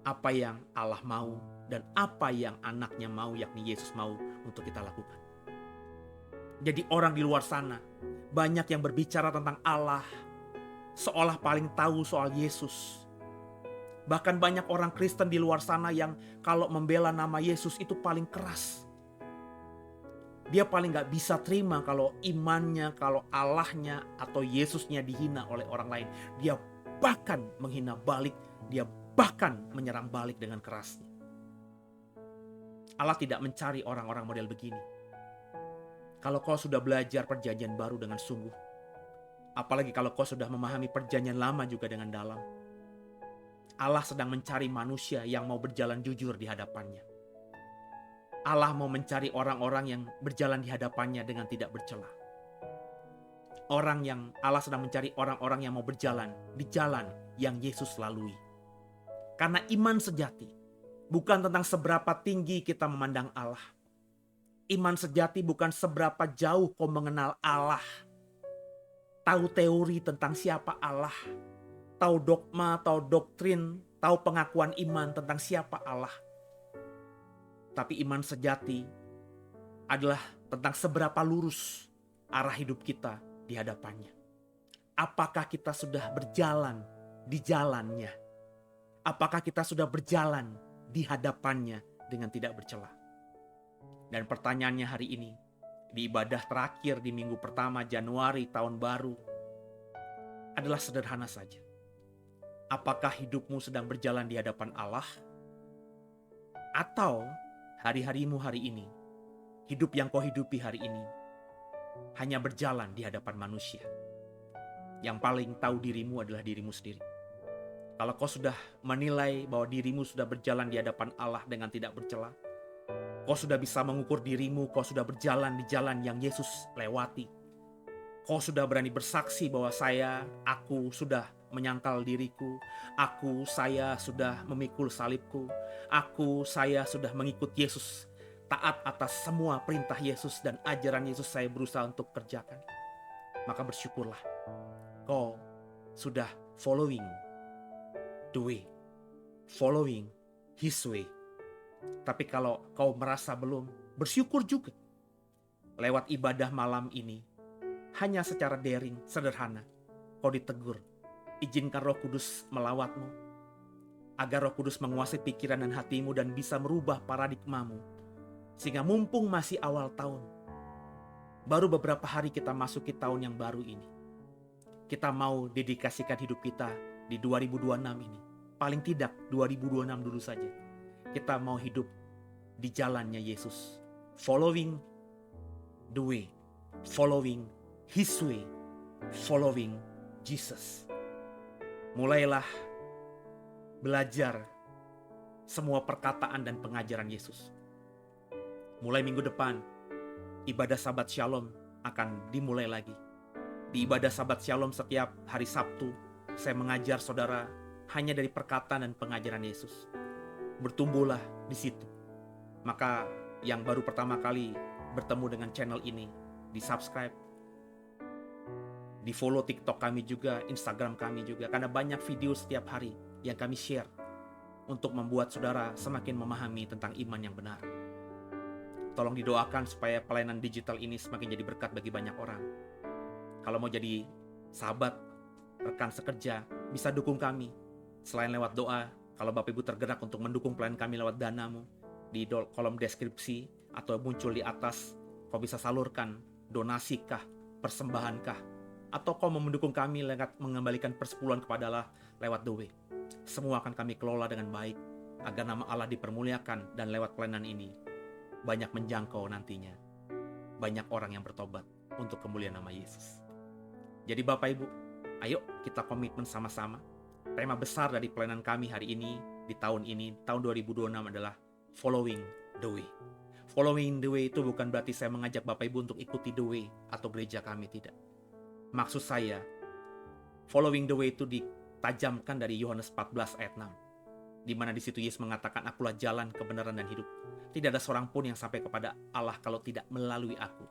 apa yang Allah mau dan apa yang anaknya mau, yakni Yesus mau untuk kita lakukan. Jadi orang di luar sana banyak yang berbicara tentang Allah seolah paling tahu soal Yesus. Bahkan banyak orang Kristen di luar sana yang kalau membela nama Yesus itu paling keras. Dia paling gak bisa terima kalau imannya, kalau Allahnya atau Yesusnya dihina oleh orang lain. Dia bahkan menghina balik, dia bahkan menyerang balik dengan kerasnya. Allah tidak mencari orang-orang model begini. Kalau kau sudah belajar perjanjian baru dengan sungguh, apalagi kalau kau sudah memahami perjanjian lama juga dengan dalam, Allah sedang mencari manusia yang mau berjalan jujur di hadapannya. Allah mau mencari orang-orang yang berjalan di hadapannya dengan tidak bercela. Allah sedang mencari orang-orang yang mau berjalan di jalan yang Yesus lalui. Karena iman sejati bukan tentang seberapa tinggi kita memandang Allah. Iman sejati bukan seberapa jauh kau mengenal Allah. Tahu teori tentang siapa Allah. Tahu dogma, tahu doktrin, tahu pengakuan iman tentang siapa Allah. Tapi iman sejati adalah tentang seberapa lurus arah hidup kita di hadapannya? Apakah kita sudah berjalan di jalannya? Apakah kita sudah berjalan di hadapannya dengan tidak bercela? Dan pertanyaannya hari ini, di ibadah terakhir di minggu pertama Januari tahun baru, adalah sederhana saja. Apakah hidupmu sedang berjalan di hadapan Allah? Atau hari-harimu hari ini, hidup yang kau hidupi hari ini, hanya berjalan di hadapan manusia? Yang paling tahu dirimu adalah dirimu sendiri. Kalau kau sudah menilai bahwa dirimu sudah berjalan di hadapan Allah dengan tidak bercela, kau sudah bisa mengukur dirimu, kau sudah berjalan di jalan yang Yesus lewati. Kau sudah berani bersaksi bahwa aku sudah menyangkal diriku, saya sudah memikul salibku, saya sudah mengikut Yesus, taat atas semua perintah Yesus dan ajaran Yesus saya berusaha untuk kerjakan. Maka bersyukurlah, kau sudah following the way, following His way. Tapi kalau kau merasa belum, bersyukur juga. Lewat ibadah malam ini, hanya secara daring, sederhana, kau ditegur. Izinkan Roh Kudus melawatmu, agar Roh Kudus menguasai pikiran dan hatimu dan bisa merubah paradigmamu. Sehingga mumpung masih awal tahun, baru beberapa hari kita masuki tahun yang baru ini, kita mau dedikasikan hidup kita di 2026 ini. Paling tidak 2026 dulu saja. Kita mau hidup di jalannya Yesus, following the way, following His way, following Jesus. Mulailah belajar semua perkataan dan pengajaran Yesus. Mulai minggu depan, ibadah Sabat Shalom akan dimulai lagi. Di ibadah Sabat Shalom setiap hari Sabtu, saya mengajar saudara hanya dari perkataan dan pengajaran Yesus. Bertumbuhlah di situ. Maka yang baru pertama kali bertemu dengan channel ini, di subscribe, di follow TikTok kami juga, Instagram kami juga, karena banyak video setiap hari yang kami share untuk membuat saudara semakin memahami tentang iman yang benar. Tolong didoakan supaya pelayanan digital ini semakin jadi berkat bagi banyak orang. Kalau mau jadi sahabat, rekan sekerja, bisa dukung kami. Selain lewat doa, kalau Bapak Ibu tergerak untuk mendukung pelayanan kami lewat danamu, di kolom deskripsi atau muncul di atas, kau bisa salurkan donasi kah, persembahan kah, atau kau mau mendukung kami lewat mengembalikan persepuluhan kepada Allah lewat The Way. Semua akan kami kelola dengan baik, agar nama Allah dipermuliakan dan lewat pelayanan ini banyak menjangkau nantinya banyak orang yang bertobat untuk kemuliaan nama Yesus. Jadi Bapak Ibu, ayo kita komitmen sama-sama. Tema besar dari pelayanan kami hari ini, di tahun ini, tahun 2026 adalah Following the Way. Following the Way itu bukan berarti saya mengajak Bapak Ibu untuk ikuti The Way atau gereja kami, tidak. Maksud saya, Following the Way itu ditajamkan dari Yohanes 14 ayat 6. Di mana di situ Yesus mengatakan, akulah jalan, kebenaran, dan hidup. Tidak ada seorang pun yang sampai kepada Allah kalau tidak melalui aku.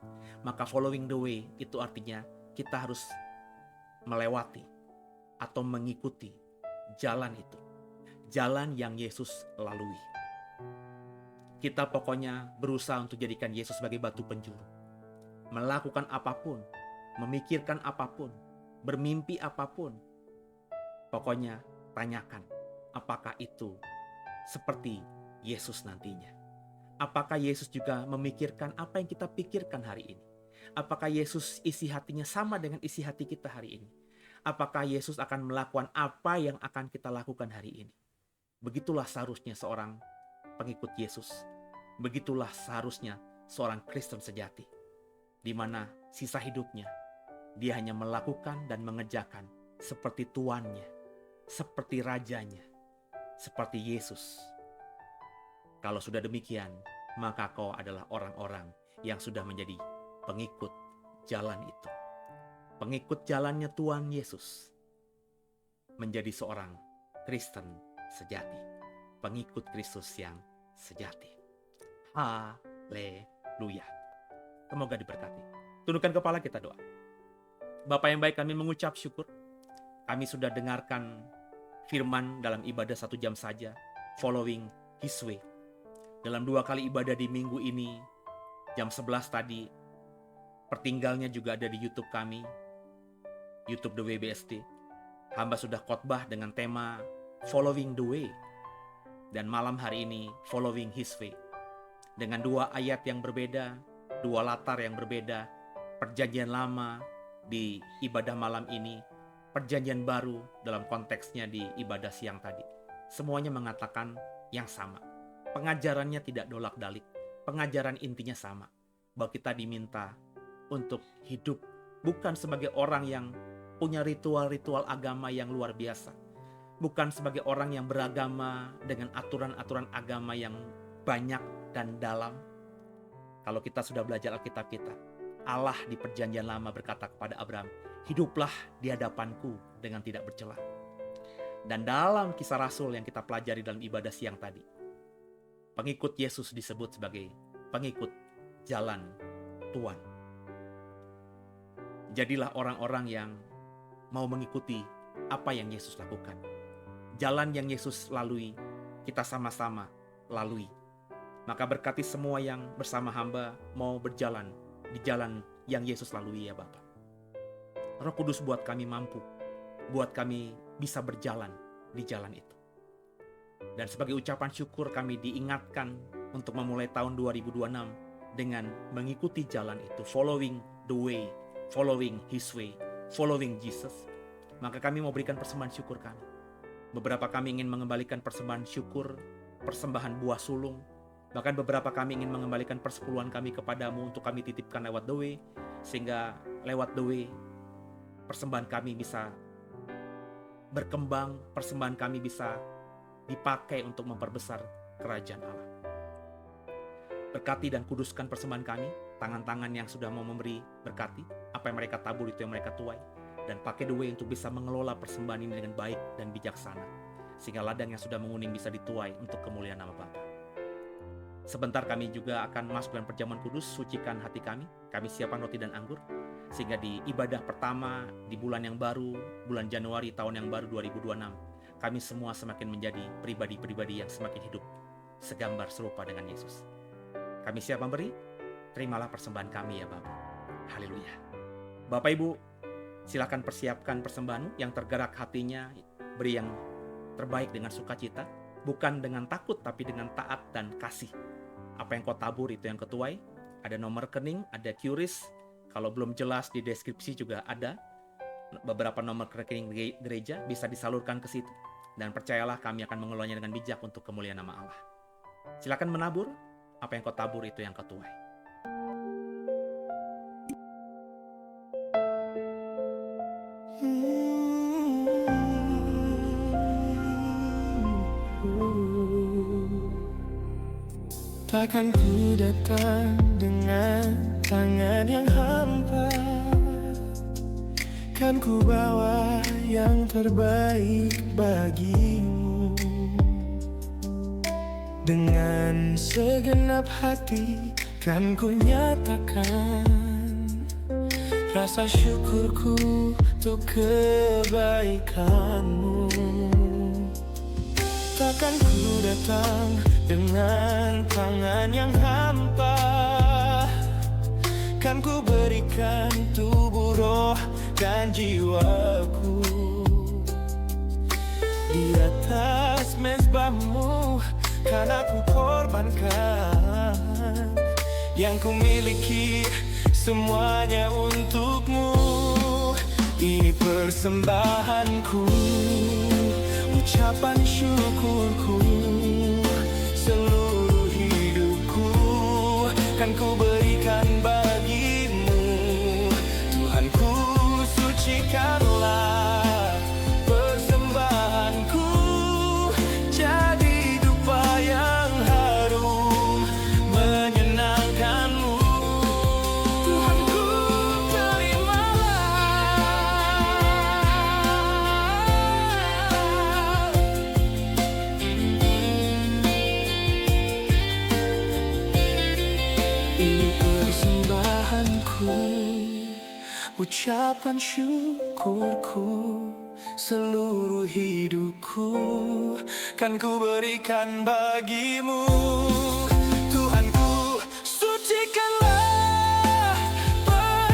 Maka following the way itu artinya kita harus melewati atau mengikuti jalan itu. Jalan yang Yesus lalui. Kita pokoknya berusaha untuk jadikan Yesus sebagai batu penjuru. Melakukan apapun, memikirkan apapun, bermimpi apapun. Pokoknya tanyakan, apakah itu seperti Yesus nantinya? Apakah Yesus juga memikirkan apa yang kita pikirkan hari ini? Apakah Yesus isi hatinya sama dengan isi hati kita hari ini? Apakah Yesus akan melakukan apa yang akan kita lakukan hari ini? Begitulah seharusnya seorang pengikut Yesus. Begitulah seharusnya seorang Kristen sejati. Di mana sisa hidupnya, dia hanya melakukan dan mengerjakan seperti tuannya, seperti rajanya, seperti Yesus. Kalau sudah demikian, maka kau adalah orang-orang yang sudah menjadi pengikut jalan itu. Pengikut jalannya Tuhan Yesus. Menjadi seorang Kristen sejati. Pengikut Kristus yang sejati. Haleluya. Semoga diberkati. Tundukkan kepala, kita doa. Bapa yang baik, kami mengucap syukur. Kami sudah dengarkan firman dalam ibadah 1 jam saja. Following His way. Dalam 2 kali ibadah di minggu ini, jam 11 tadi, Sepertinggalnya juga ada di YouTube kami, YouTube The Way BSD. Hamba sudah khotbah dengan tema Following the Way. Dan malam hari ini Following His Way. Dengan dua ayat yang berbeda, dua latar yang berbeda, perjanjian lama di ibadah malam ini, perjanjian baru dalam konteksnya di ibadah siang tadi. Semuanya mengatakan yang sama. Pengajarannya tidak dolak-dalik. Pengajaran intinya sama. Bahwa kita diminta untuk hidup bukan sebagai orang yang punya ritual-ritual agama yang luar biasa. Bukan sebagai orang yang beragama dengan aturan-aturan agama yang banyak dan dalam. Kalau kita sudah belajar Alkitab kita, Allah di perjanjian lama berkata kepada Abraham, hiduplah di hadapanku dengan tidak bercela. Dan dalam Kisah Rasul yang kita pelajari dalam ibadah siang tadi, pengikut Yesus disebut sebagai pengikut jalan Tuhan. Jadilah orang-orang yang mau mengikuti apa yang Yesus lakukan. Jalan yang Yesus lalui, kita sama-sama lalui. Maka berkati semua yang bersama hamba mau berjalan di jalan yang Yesus lalui ya Bapa. Roh Kudus buat kami mampu, buat kami bisa berjalan di jalan itu. Dan sebagai ucapan syukur kami diingatkan untuk memulai tahun 2026 dengan mengikuti jalan itu, following the way, following His way, following Jesus. Maka kami mau berikan persembahan syukur kami. Beberapa kami ingin mengembalikan persembahan syukur, persembahan buah sulung. Bahkan beberapa kami ingin mengembalikan persepuluhan kami kepadamu untuk kami titipkan lewat the way. Sehingga lewat the way, persembahan kami bisa berkembang, persembahan kami bisa dipakai untuk memperbesar kerajaan Allah. Berkati dan kuduskan persembahan kami, tangan-tangan yang sudah mau memberi berkati, apa yang mereka tabur itu yang mereka tuai, dan pakai the way untuk bisa mengelola persembahan ini dengan baik dan bijaksana, sehingga ladang yang sudah menguning bisa dituai untuk kemuliaan nama Bapa. Sebentar kami juga akan masuk dalam perjamuan kudus, sucikan hati kami siapkan roti dan anggur, sehingga di ibadah pertama di bulan yang baru, bulan Januari tahun yang baru 2026, kami semua semakin menjadi pribadi-pribadi yang semakin hidup, segambar serupa dengan Yesus. Kami siap memberi, terimalah persembahan kami ya Bapa. Haleluya. Bapak Ibu, silakan persiapkan persembahanmu yang tergerak hatinya, beri yang terbaik dengan sukacita, bukan dengan takut tapi dengan taat dan kasih. Apa yang kau tabur itu yang kau tuai. Ada nomor rekening, ada QRIS. Kalau belum jelas di deskripsi juga ada beberapa nomor rekening gereja, bisa disalurkan ke situ. Dan percayalah kami akan mengelolanya dengan bijak untuk kemuliaan nama Allah. Silakan menabur, apa yang kau tabur itu yang kau tuai. Takkan ku datang dengan tangan yang hampa, kan ku bawa yang terbaik bagimu. Dengan segenap hati kan ku nyatakan rasa syukurku untuk kebaikanmu. Takkan ku datang dengan tangan yang hampa, kan ku berikan tubuh, roh, dan jiwaku. Di atas mezbahmu kan aku korbankan yang ku miliki, semuanya untukmu. Ini persembahanku, ucapan syukurku, seluruh hidupku kan ku berikan bagimu. Tuhanku, sucikanlah persembahanku, jadi dupa yang harum menyenangkanmu. Tuhanku, ucapan syukurku, seluruh hidupku kan ku berikan bagimu. Tuhanku, sucikanlah persembahanku,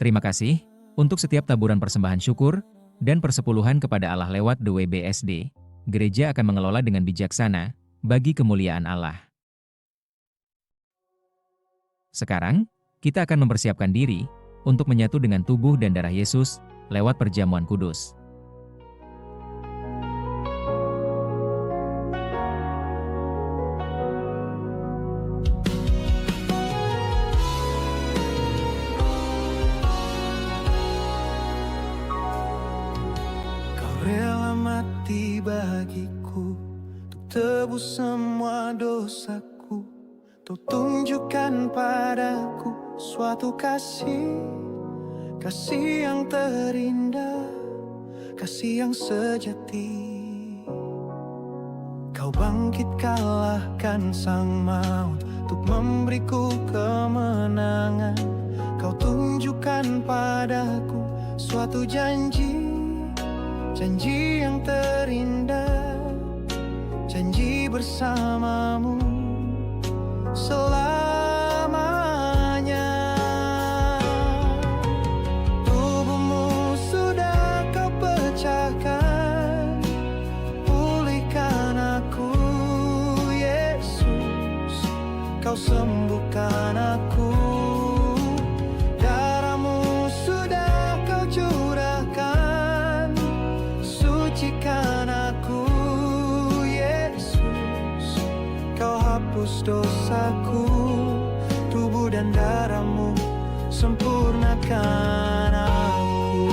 Terima kasih untuk setiap taburan persembahan syukur dan persepuluhan kepada Allah lewat The Way BSD. Gereja akan mengelola dengan bijaksana bagi kemuliaan Allah. Sekarang, kita akan mempersiapkan diri untuk menyatu dengan tubuh dan darah Yesus lewat perjamuan kudus. Kau rela mati bagiku untuk tebus semua dosaku. Kau tunjukkan padaku suatu kasih, kasih yang terindah, kasih yang sejati. Kau bangkit kalahkan sang maut untuk memberiku kemenangan. Kau tunjukkan padaku suatu janji, janji yang terindah, janji bersamamu selamanya. Tubuhmu sudah kau pecahkan, pulihkan aku Yesus, kau sembuhkan aku. Darahmu sudah kau curahkan, sucikan aku Yesus, kau hapus dosaku. Tubuh dan darahmu sempurnakan aku.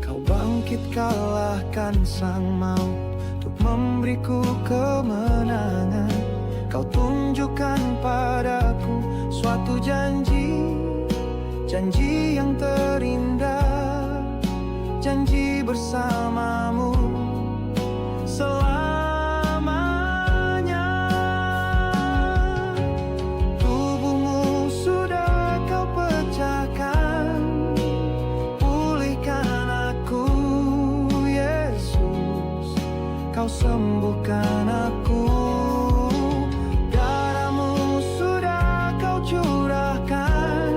Kau bangkit kalahkan sang maut untuk memberiku kemenangan. Kau tunjukkan padaku suatu janji, janji yang terindah, janji bersamamu selamanya. Tubuhmu sudah kau pecahkan, pulihkan aku Yesus, kau sembuhkan aku. Darahmu sudah kau curahkan,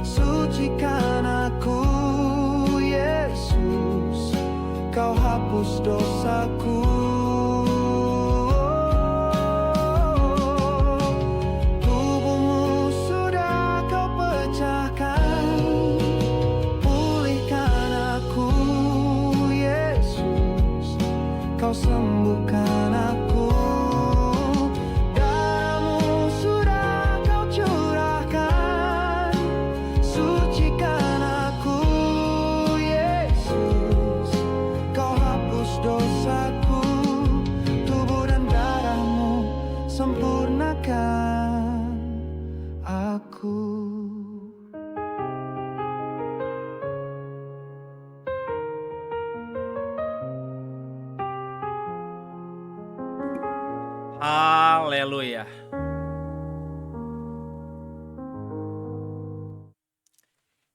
sucikan aku Yesus, kau hapus dosaku. Tubuhmu sudah kau pecahkan, pulihkan aku Yesus, kau sembuhkan aku. Darahmu sudah kau curahkan, sucikan aku Yesus, kau hapus dosaku. Tubuh dan darahmu sempurnakan aku. Haleluya.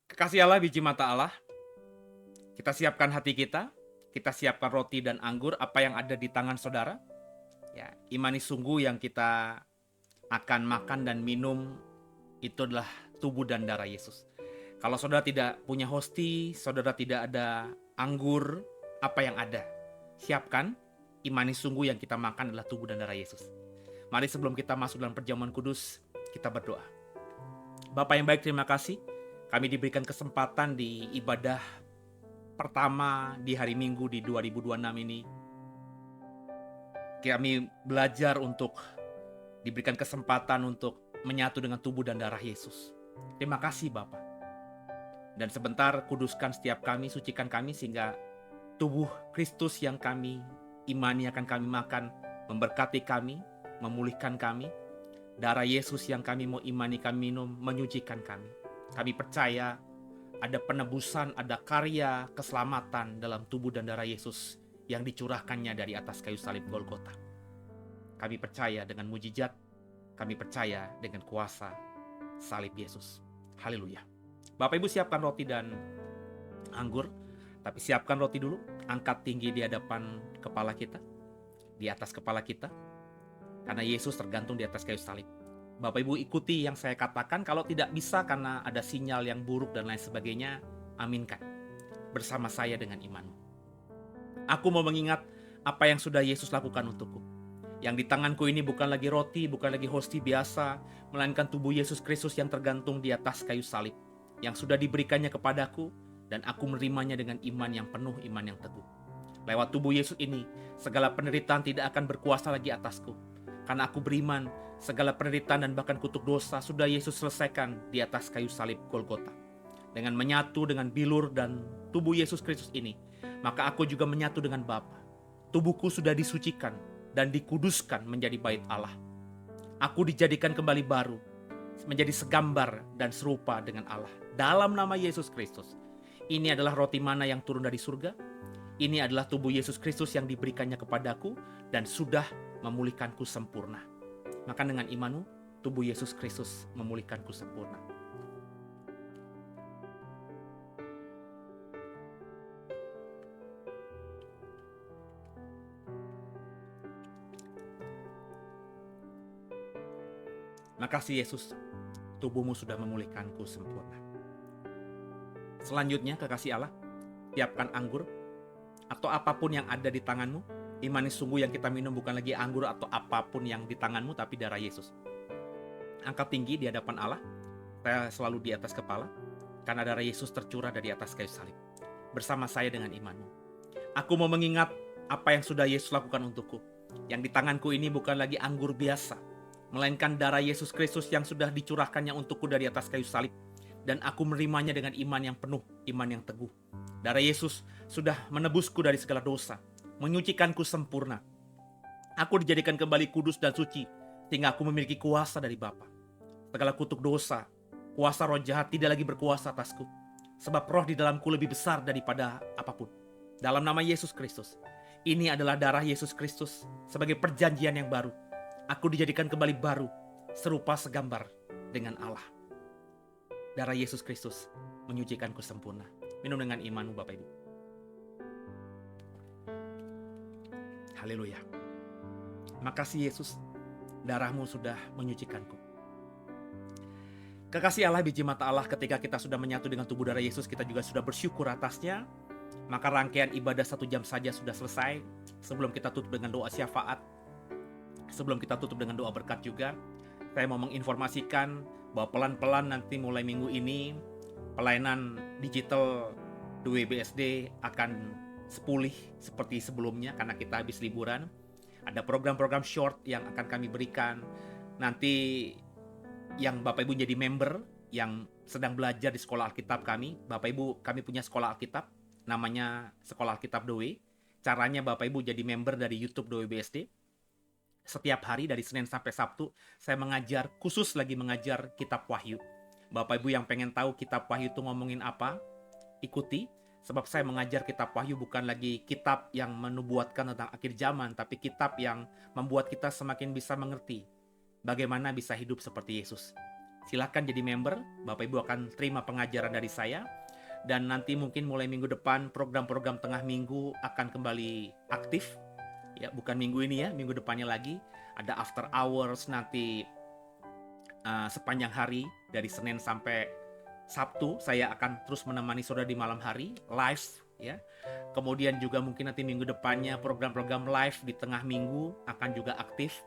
Kekasih Allah, biji mata Allah, kita siapkan hati kita siapkan roti dan anggur, apa yang ada di tangan saudara. Ya, imani sungguh yang kita akan makan dan minum itu adalah tubuh dan darah Yesus. Kalau saudara tidak punya hosti, saudara tidak ada anggur, apa yang ada? Siapkan, imani sungguh yang kita makan adalah tubuh dan darah Yesus. Mari sebelum kita masuk dalam perjamuan kudus, kita berdoa. Bapa yang baik, terima kasih. Kami diberikan kesempatan di ibadah pertama di hari Minggu di 2026 ini. Kami belajar untuk diberikan kesempatan untuk menyatu dengan tubuh dan darah Yesus. Terima kasih Bapa. Dan sebentar kuduskan setiap kami, sucikan kami sehingga tubuh Kristus yang kami imani akan kami makan memberkati kami, memulihkan kami. Darah Yesus yang kami mau imani kami minum menyucikan kami. Kami percaya ada penebusan, ada karya keselamatan dalam tubuh dan darah Yesus yang dicurahkannya dari atas kayu salib Golgota. Kami percaya dengan mujizat, kami percaya dengan kuasa salib Yesus. Haleluya. Bapak Ibu siapkan roti dan anggur, tapi siapkan roti dulu, angkat tinggi di hadapan kepala kita, di atas kepala kita, karena Yesus tergantung di atas kayu salib. Bapak Ibu ikuti yang saya katakan, kalau tidak bisa karena ada sinyal yang buruk dan lain sebagainya, aminkan bersama saya dengan imanmu. Aku mau mengingat apa yang sudah Yesus lakukan untukku. Yang di tanganku ini bukan lagi roti, bukan lagi hosti biasa, melainkan tubuh Yesus Kristus yang tergantung di atas kayu salib, yang sudah diberikannya kepadaku, dan aku menerimanya dengan iman yang penuh, iman yang teguh. Lewat tubuh Yesus ini, segala penderitaan tidak akan berkuasa lagi atasku. Karena aku beriman, segala penderitaan dan bahkan kutuk dosa sudah Yesus selesaikan di atas kayu salib Golgota. Dengan menyatu dengan bilur dan tubuh Yesus Kristus ini, maka aku juga menyatu dengan Bapa. Tubuhku sudah disucikan dan dikuduskan menjadi bait Allah. Aku dijadikan kembali baru, menjadi segambar dan serupa dengan Allah. Dalam nama Yesus Kristus. Ini adalah roti mana yang turun dari surga. Ini adalah tubuh Yesus Kristus yang diberikannya kepadaku dan sudah memulihkanku sempurna. Maka dengan imanmu, tubuh Yesus Kristus memulihkanku sempurna. Makasih Yesus, tubuhmu sudah memulihkanku sempurna. Selanjutnya, kekasih Allah, siapkan anggur atau apapun yang ada di tanganmu. Imani sungguh yang kita minum bukan lagi anggur atau apapun yang di tanganmu, tapi darah Yesus. Angkat tinggi di hadapan Allah, saya selalu di atas kepala, karena darah Yesus tercurah dari atas kayu salib. Bersama saya dengan imanmu. Aku mau mengingat apa yang sudah Yesus lakukan untukku. Yang di tanganku ini bukan lagi anggur biasa, melainkan darah Yesus Kristus yang sudah dicurahkannya untukku dari atas kayu salib. Dan aku menerimanya dengan iman yang penuh, iman yang teguh. Darah Yesus sudah menebusku dari segala dosa, menyucikanku sempurna. Aku dijadikan kembali kudus dan suci, sehingga aku memiliki kuasa dari Bapa. Segala kutuk dosa, kuasa roh jahat tidak lagi berkuasa atasku. Sebab roh di dalamku lebih besar daripada apapun. Dalam nama Yesus Kristus. Ini adalah darah Yesus Kristus sebagai perjanjian yang baru. Aku dijadikan kembali baru, serupa segambar dengan Allah. Darah Yesus Kristus menyucikanku sempurna. Minum dengan imanmu Bapak Ibu. Haleluya. Makasih Yesus, darahmu sudah menyucikanku. Kekasih Allah, biji mata Allah, ketika kita sudah menyatu dengan tubuh darah Yesus, kita juga sudah bersyukur atasnya. Maka rangkaian ibadah 1 jam saja sudah selesai. Sebelum kita tutup dengan doa syafaat, sebelum kita tutup dengan doa berkat juga, saya mau menginformasikan bahwa pelan-pelan nanti mulai minggu ini pelayanan digital WBSD akan sepulih seperti sebelumnya karena kita habis liburan. Ada program-program short yang akan kami berikan. Nanti yang Bapak Ibu jadi member yang sedang belajar di sekolah Alkitab kami, Bapak Ibu kami punya sekolah Alkitab namanya Sekolah Alkitab Doe. Caranya Bapak Ibu jadi member dari YouTube WBSD. Setiap hari dari Senin sampai Sabtu saya mengajar, khusus lagi mengajar kitab Wahyu. Bapak Ibu yang pengen tahu kitab Wahyu itu ngomongin apa, ikuti. Sebab saya mengajar kitab Wahyu bukan lagi kitab yang menubuatkan tentang akhir zaman, tapi kitab yang membuat kita semakin bisa mengerti bagaimana bisa hidup seperti Yesus. Silahkan jadi member, Bapak Ibu akan terima pengajaran dari saya. Dan nanti mungkin mulai minggu depan program-program tengah minggu akan kembali aktif. Ya, bukan minggu ini ya, minggu depannya lagi. Ada after hours nanti sepanjang hari dari Senin sampai Sabtu saya akan terus menemani saudara di malam hari live ya. Kemudian juga mungkin nanti minggu depannya program-program live di tengah minggu akan juga aktif.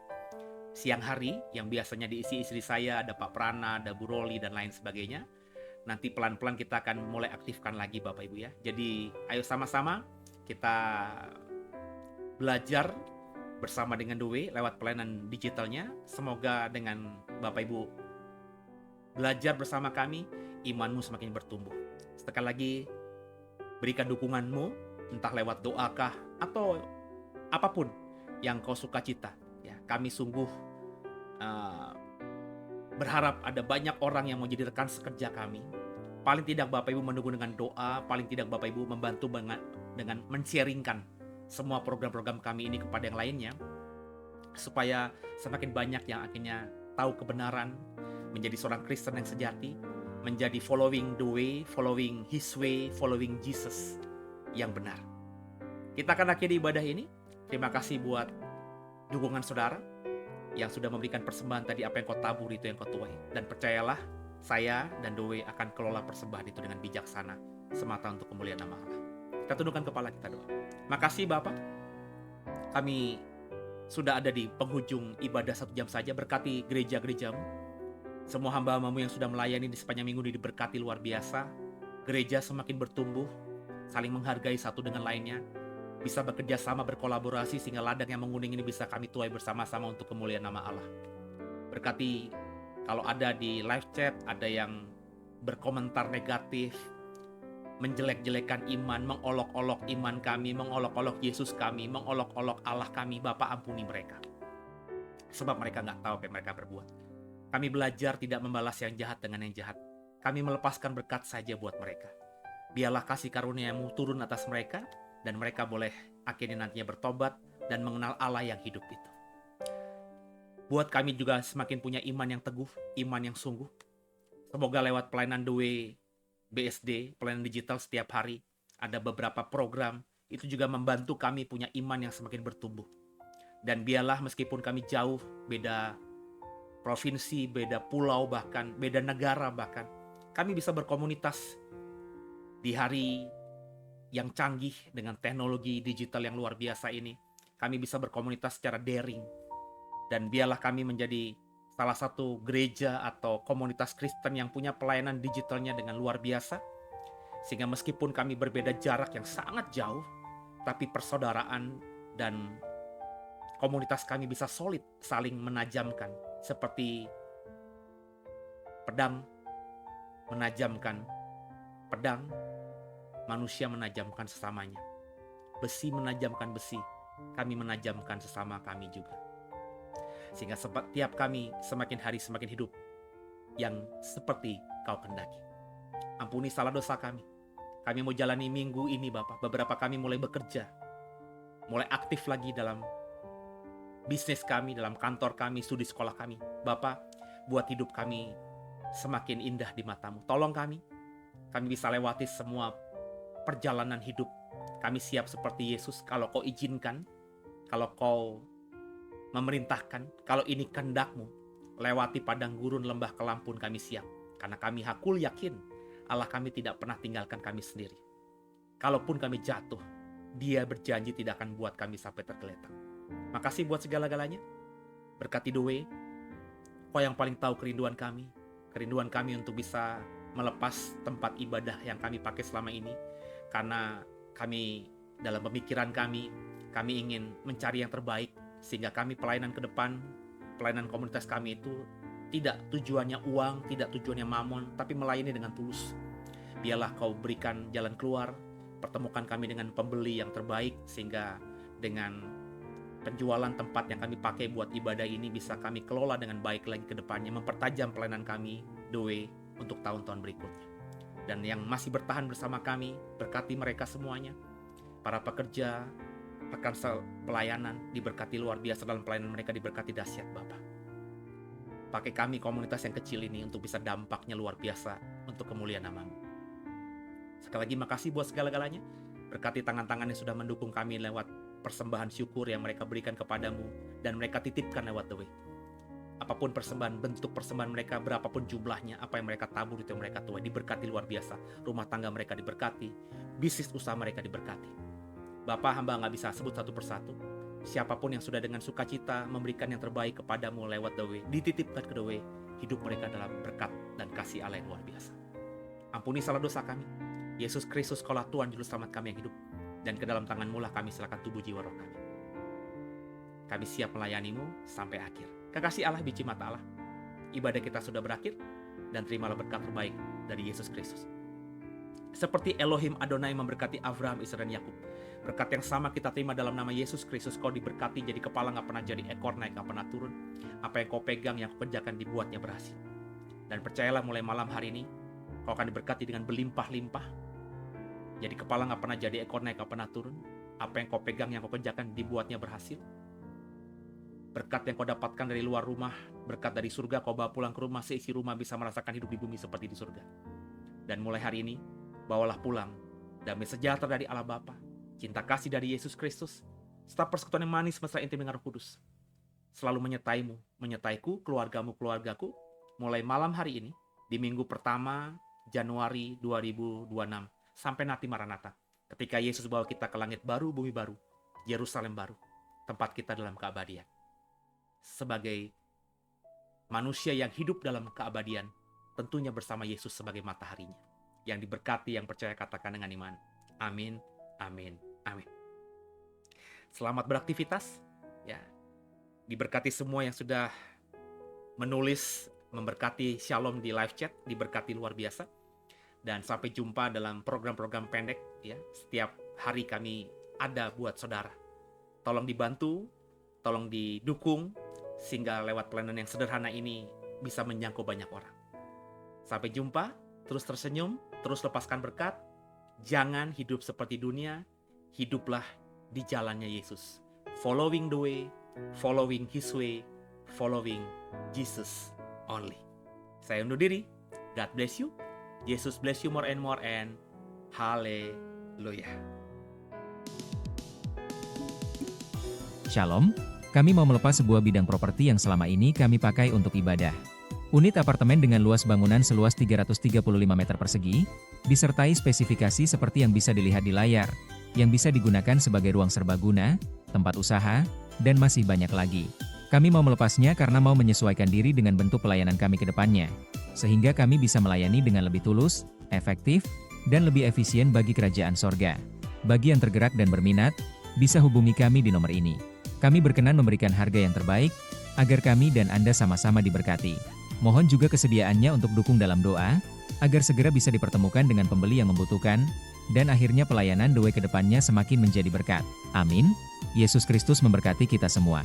Siang hari yang biasanya diisi istri saya, ada Pak Prana, ada Bu Roli dan lain sebagainya. Nanti pelan-pelan kita akan mulai aktifkan lagi Bapak Ibu ya. Jadi ayo sama-sama kita belajar bersama dengan Doe lewat pelayanan digitalnya. Semoga dengan Bapak Ibu belajar bersama kami, imanmu semakin bertumbuh. Sekali lagi, berikan dukunganmu, entah lewat doakah atau apapun yang kau suka cita. Ya, kami sungguh berharap ada banyak orang yang mau jadi rekan sekerja kami. Paling tidak Bapak Ibu mendukung dengan doa, paling tidak Bapak Ibu membantu dengan men-sharingkan semua program-program kami ini kepada yang lainnya, supaya semakin banyak yang akhirnya tahu kebenaran, menjadi seorang Kristen yang sejati, menjadi following the way, following His way, following Jesus yang benar. Kita akan akhiri ibadah ini. Terima kasih buat dukungan saudara yang sudah memberikan persembahan tadi. Apa yang kau tabur itu yang kau tuai. Dan percayalah, saya dan Doe akan kelola persembahan itu dengan bijaksana semata untuk kemuliaan nama Allah. Kita tundukkan kepala, kita doa. Makasih Bapak, kami sudah ada di penghujung ibadah 1 jam saja. Berkati gereja-gerejamu, semua hamba-hambamu yang sudah melayani di sepanjang minggu ini diberkati luar biasa. Gereja semakin bertumbuh, saling menghargai satu dengan lainnya, bisa bekerja sama, berkolaborasi, sehingga ladang yang menguning ini bisa kami tuai bersama-sama untuk kemuliaan nama Allah. Berkati kalau ada di live chat, ada yang berkomentar negatif, menjelek-jelekan iman, mengolok-olok iman kami, mengolok-olok Yesus kami, mengolok-olok Allah kami, Bapak ampuni mereka. Sebab mereka nggak tahu apa yang mereka berbuat. Kami belajar tidak membalas yang jahat dengan yang jahat. Kami melepaskan berkat saja buat mereka. Biarlah kasih karunia-Mu turun atas mereka, dan mereka boleh akhirnya nantinya bertobat dan mengenal Allah yang hidup itu. Buat kami juga semakin punya iman yang teguh, iman yang sungguh. Semoga lewat pelayanan The Way BSD, pelayanan digital setiap hari, ada beberapa program, itu juga membantu kami punya iman yang semakin bertumbuh. Dan biarlah meskipun kami jauh, beda provinsi, beda pulau bahkan, beda negara bahkan, kami bisa berkomunitas di hari yang canggih dengan teknologi digital yang luar biasa ini. Kami bisa berkomunitas secara daring. Dan biarlah kami menjadi salah satu gereja atau komunitas Kristen yang punya pelayanan digitalnya dengan luar biasa. Sehingga meskipun kami berbeda jarak yang sangat jauh, tapi persaudaraan dan komunitas kami bisa solid, saling menajamkan. Seperti pedang menajamkan pedang, manusia menajamkan sesamanya. Besi menajamkan besi, kami menajamkan sesama kami juga. Sehingga setiap kami semakin hari semakin hidup yang seperti Kau kehendaki. Ampuni salah dosa kami. Kami mau jalani minggu ini Bapak. Beberapa kami mulai bekerja, mulai aktif lagi dalam bisnis kami, dalam kantor kami, studi sekolah kami. Bapak, buat hidup kami semakin indah di mata-Mu. Tolong kami bisa lewati semua perjalanan hidup. Kami siap seperti Yesus kalau Kau izinkan, kalau Kau memerintahkan, kalau ini kehendak-Mu, lewati padang gurun, lembah kelam pun kami siap. Karena kami hakul yakin Allah kami tidak pernah tinggalkan kami sendiri. Kalaupun kami jatuh, Dia berjanji tidak akan buat kami sampai tergeletak. Makasih buat segala-galanya. Berkati The Way, Kau yang paling tahu kerinduan kami untuk bisa melepas tempat ibadah yang kami pakai selama ini. Karena kami dalam pemikiran kami ingin mencari yang terbaik, sehingga kami pelayanan ke depan, pelayanan komunitas kami itu tidak tujuannya uang, tidak tujuannya mamon, tapi melayani dengan tulus. Biarlah Kau berikan jalan keluar, pertemukan kami dengan pembeli yang terbaik, sehingga dengan penjualan tempat yang kami pakai buat ibadah ini bisa kami kelola dengan baik lagi ke depannya, mempertajam pelayanan kami The Way untuk tahun-tahun berikutnya. Dan yang masih bertahan bersama kami, berkati mereka semuanya. Para pekerja, rekan pelayanan, diberkati luar biasa dalam pelayanan mereka, diberkati dahsyat Bapak. Pakai kami komunitas yang kecil ini untuk bisa dampaknya luar biasa untuk kemuliaan nama-Mu. Sekali lagi makasih buat segala-galanya. Berkati tangan-tangan yang sudah mendukung kami lewat persembahan syukur yang mereka berikan kepadamu dan mereka titipkan lewat The Way. Apapun persembahan, bentuk persembahan mereka, berapapun jumlahnya, apa yang mereka tabur itu yang mereka tuai, diberkati luar biasa. Rumah tangga mereka diberkati, bisnis usaha mereka diberkati. Bapak, hamba nggak bisa sebut satu persatu. Siapapun yang sudah dengan sukacita memberikan yang terbaik kepadamu lewat The Way, dititipkan ke The Way, hidup mereka dalam berkat dan kasih Allah yang luar biasa. Ampuni salah dosa kami. Yesus Kristus, Kaulah Tuhan Juru Selamat kami yang hidup, dan ke dalam tangan-Mu lah kami serahkan tubuh jiwa roh kami. Kami siap melayani-Mu sampai akhir. Kekasih Allah, biji mata Allah, ibadah kita sudah berakhir, dan terimalah berkat terbaik dari Yesus Kristus. Seperti Elohim Adonai memberkati Abraham, Ishak, dan Yakub, berkat yang sama kita terima dalam nama Yesus Kristus. Kau diberkati jadi kepala, gak pernah jadi ekor, naik gak pernah turun. Apa yang kau pegang, yang kau kerjakan, dibuatnya berhasil. Dan percayalah mulai malam hari ini, kau akan diberkati dengan berlimpah-limpah. Jadi kepala gak pernah jadi ekor, naik gak pernah turun. Apa yang kau pegang, yang kau kerjakan, dibuatnya berhasil. Berkat yang kau dapatkan dari luar rumah, berkat dari surga kau bawa pulang ke rumah, seisi rumah bisa merasakan hidup di bumi seperti di surga. Dan mulai hari ini, bawalah pulang damai sejahtera dari Allah Bapa, cinta kasih dari Yesus Kristus, serta persekutuan yang manis mesra intim dengan Roh Kudus selalu menyertaimu, menyertaiku, keluargamu, keluargaku, mulai malam hari ini, di minggu pertama Januari 2026, sampai nanti Maranatha, ketika Yesus bawa kita ke langit baru, bumi baru, Yerusalem baru, tempat kita dalam keabadian. Sebagai manusia yang hidup dalam keabadian, tentunya bersama Yesus sebagai mataharinya. Yang diberkati, yang percaya katakan dengan iman. Amin, amin, amin. Selamat beraktivitas. Ya, diberkati semua yang sudah menulis, memberkati Shalom di live chat, diberkati luar biasa. Dan sampai jumpa dalam program-program pendek. Ya, setiap hari kami ada buat saudara. Tolong dibantu, tolong didukung, sehingga lewat pelayanan yang sederhana ini bisa menjangkau banyak orang. Sampai jumpa, terus tersenyum, terus lepaskan berkat. Jangan hidup seperti dunia, hiduplah di jalannya Yesus. Following the way, following His way, following Jesus only. Saya undur diri. God bless you. Jesus bless you more and hallelujah. Shalom, kami mau melepas sebuah bidang properti yang selama ini kami pakai untuk ibadah. Unit apartemen dengan luas bangunan seluas 335 meter persegi, disertai spesifikasi seperti yang bisa dilihat di layar, yang bisa digunakan sebagai ruang serbaguna, tempat usaha, dan masih banyak lagi. Kami mau melepasnya karena mau menyesuaikan diri dengan bentuk pelayanan kami ke depannya, sehingga kami bisa melayani dengan lebih tulus, efektif, dan lebih efisien bagi kerajaan sorga. Bagi yang tergerak dan berminat, bisa hubungi kami di nomor ini. Kami berkenan memberikan harga yang terbaik, agar kami dan Anda sama-sama diberkati. Mohon juga kesediaannya untuk dukung dalam doa, agar segera bisa dipertemukan dengan pembeli yang membutuhkan, dan akhirnya pelayanan The Way ke depannya semakin menjadi berkat. Amin. Yesus Kristus memberkati kita semua.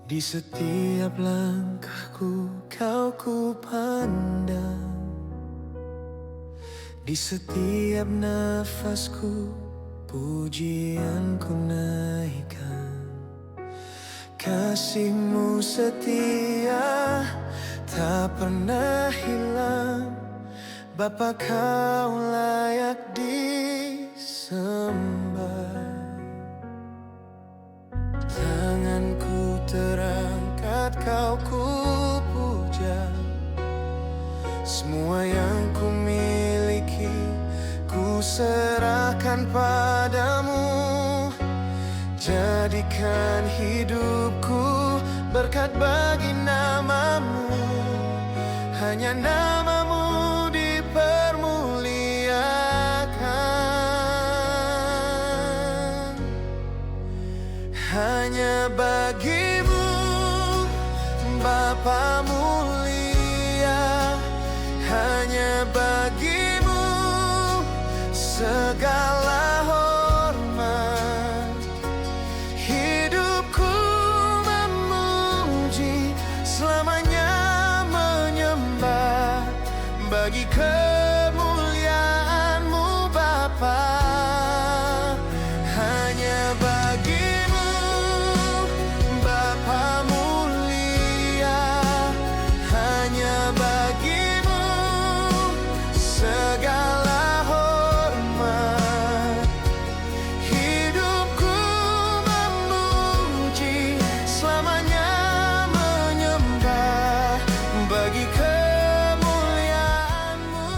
Di setiap langkahku kau ku pandang, di setiap nafasku pujian ku naikkan. Kasih-Mu setia tak pernah hilang, Bapa kau layak disembah. Tanganku terangkat kau ku puja, semua yang ku miliki ku serahkan padamu. Jadikan hidupku berkat bagi nama-Mu, hanya nama-Mu dipermuliakan. Hanya bagi-Mu Bapa mulia, hanya bagi-Mu segala hormat. Hidupku memuji, selamanya menyembah bagi kemuliaan-Mu Bapa. Hanya bagi-Mu Bapa mulia, hanya bagi-Mu segala hormat. Hidupku memuji, selamanya menyembah bagi kemuliaan-Mu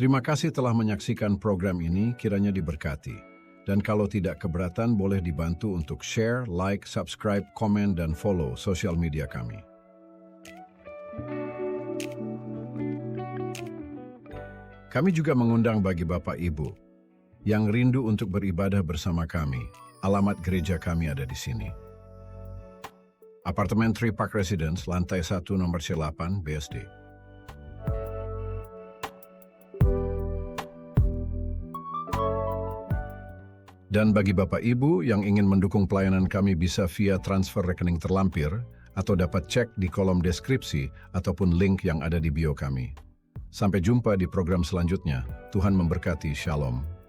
Terima kasih telah menyaksikan program ini, kiranya diberkati. Dan kalau tidak keberatan, boleh dibantu untuk share, like, subscribe, komen, dan follow sosial media kami. Kami juga mengundang bagi Bapak Ibu yang rindu untuk beribadah bersama kami. Alamat gereja kami ada di sini. Apartemen Tree Park Residence, lantai 1, nomor 8, BSD. Dan bagi Bapak Ibu yang ingin mendukung pelayanan kami bisa via transfer rekening terlampir atau dapat cek di kolom deskripsi ataupun link yang ada di bio kami. Sampai jumpa di program selanjutnya. Tuhan memberkati. Shalom.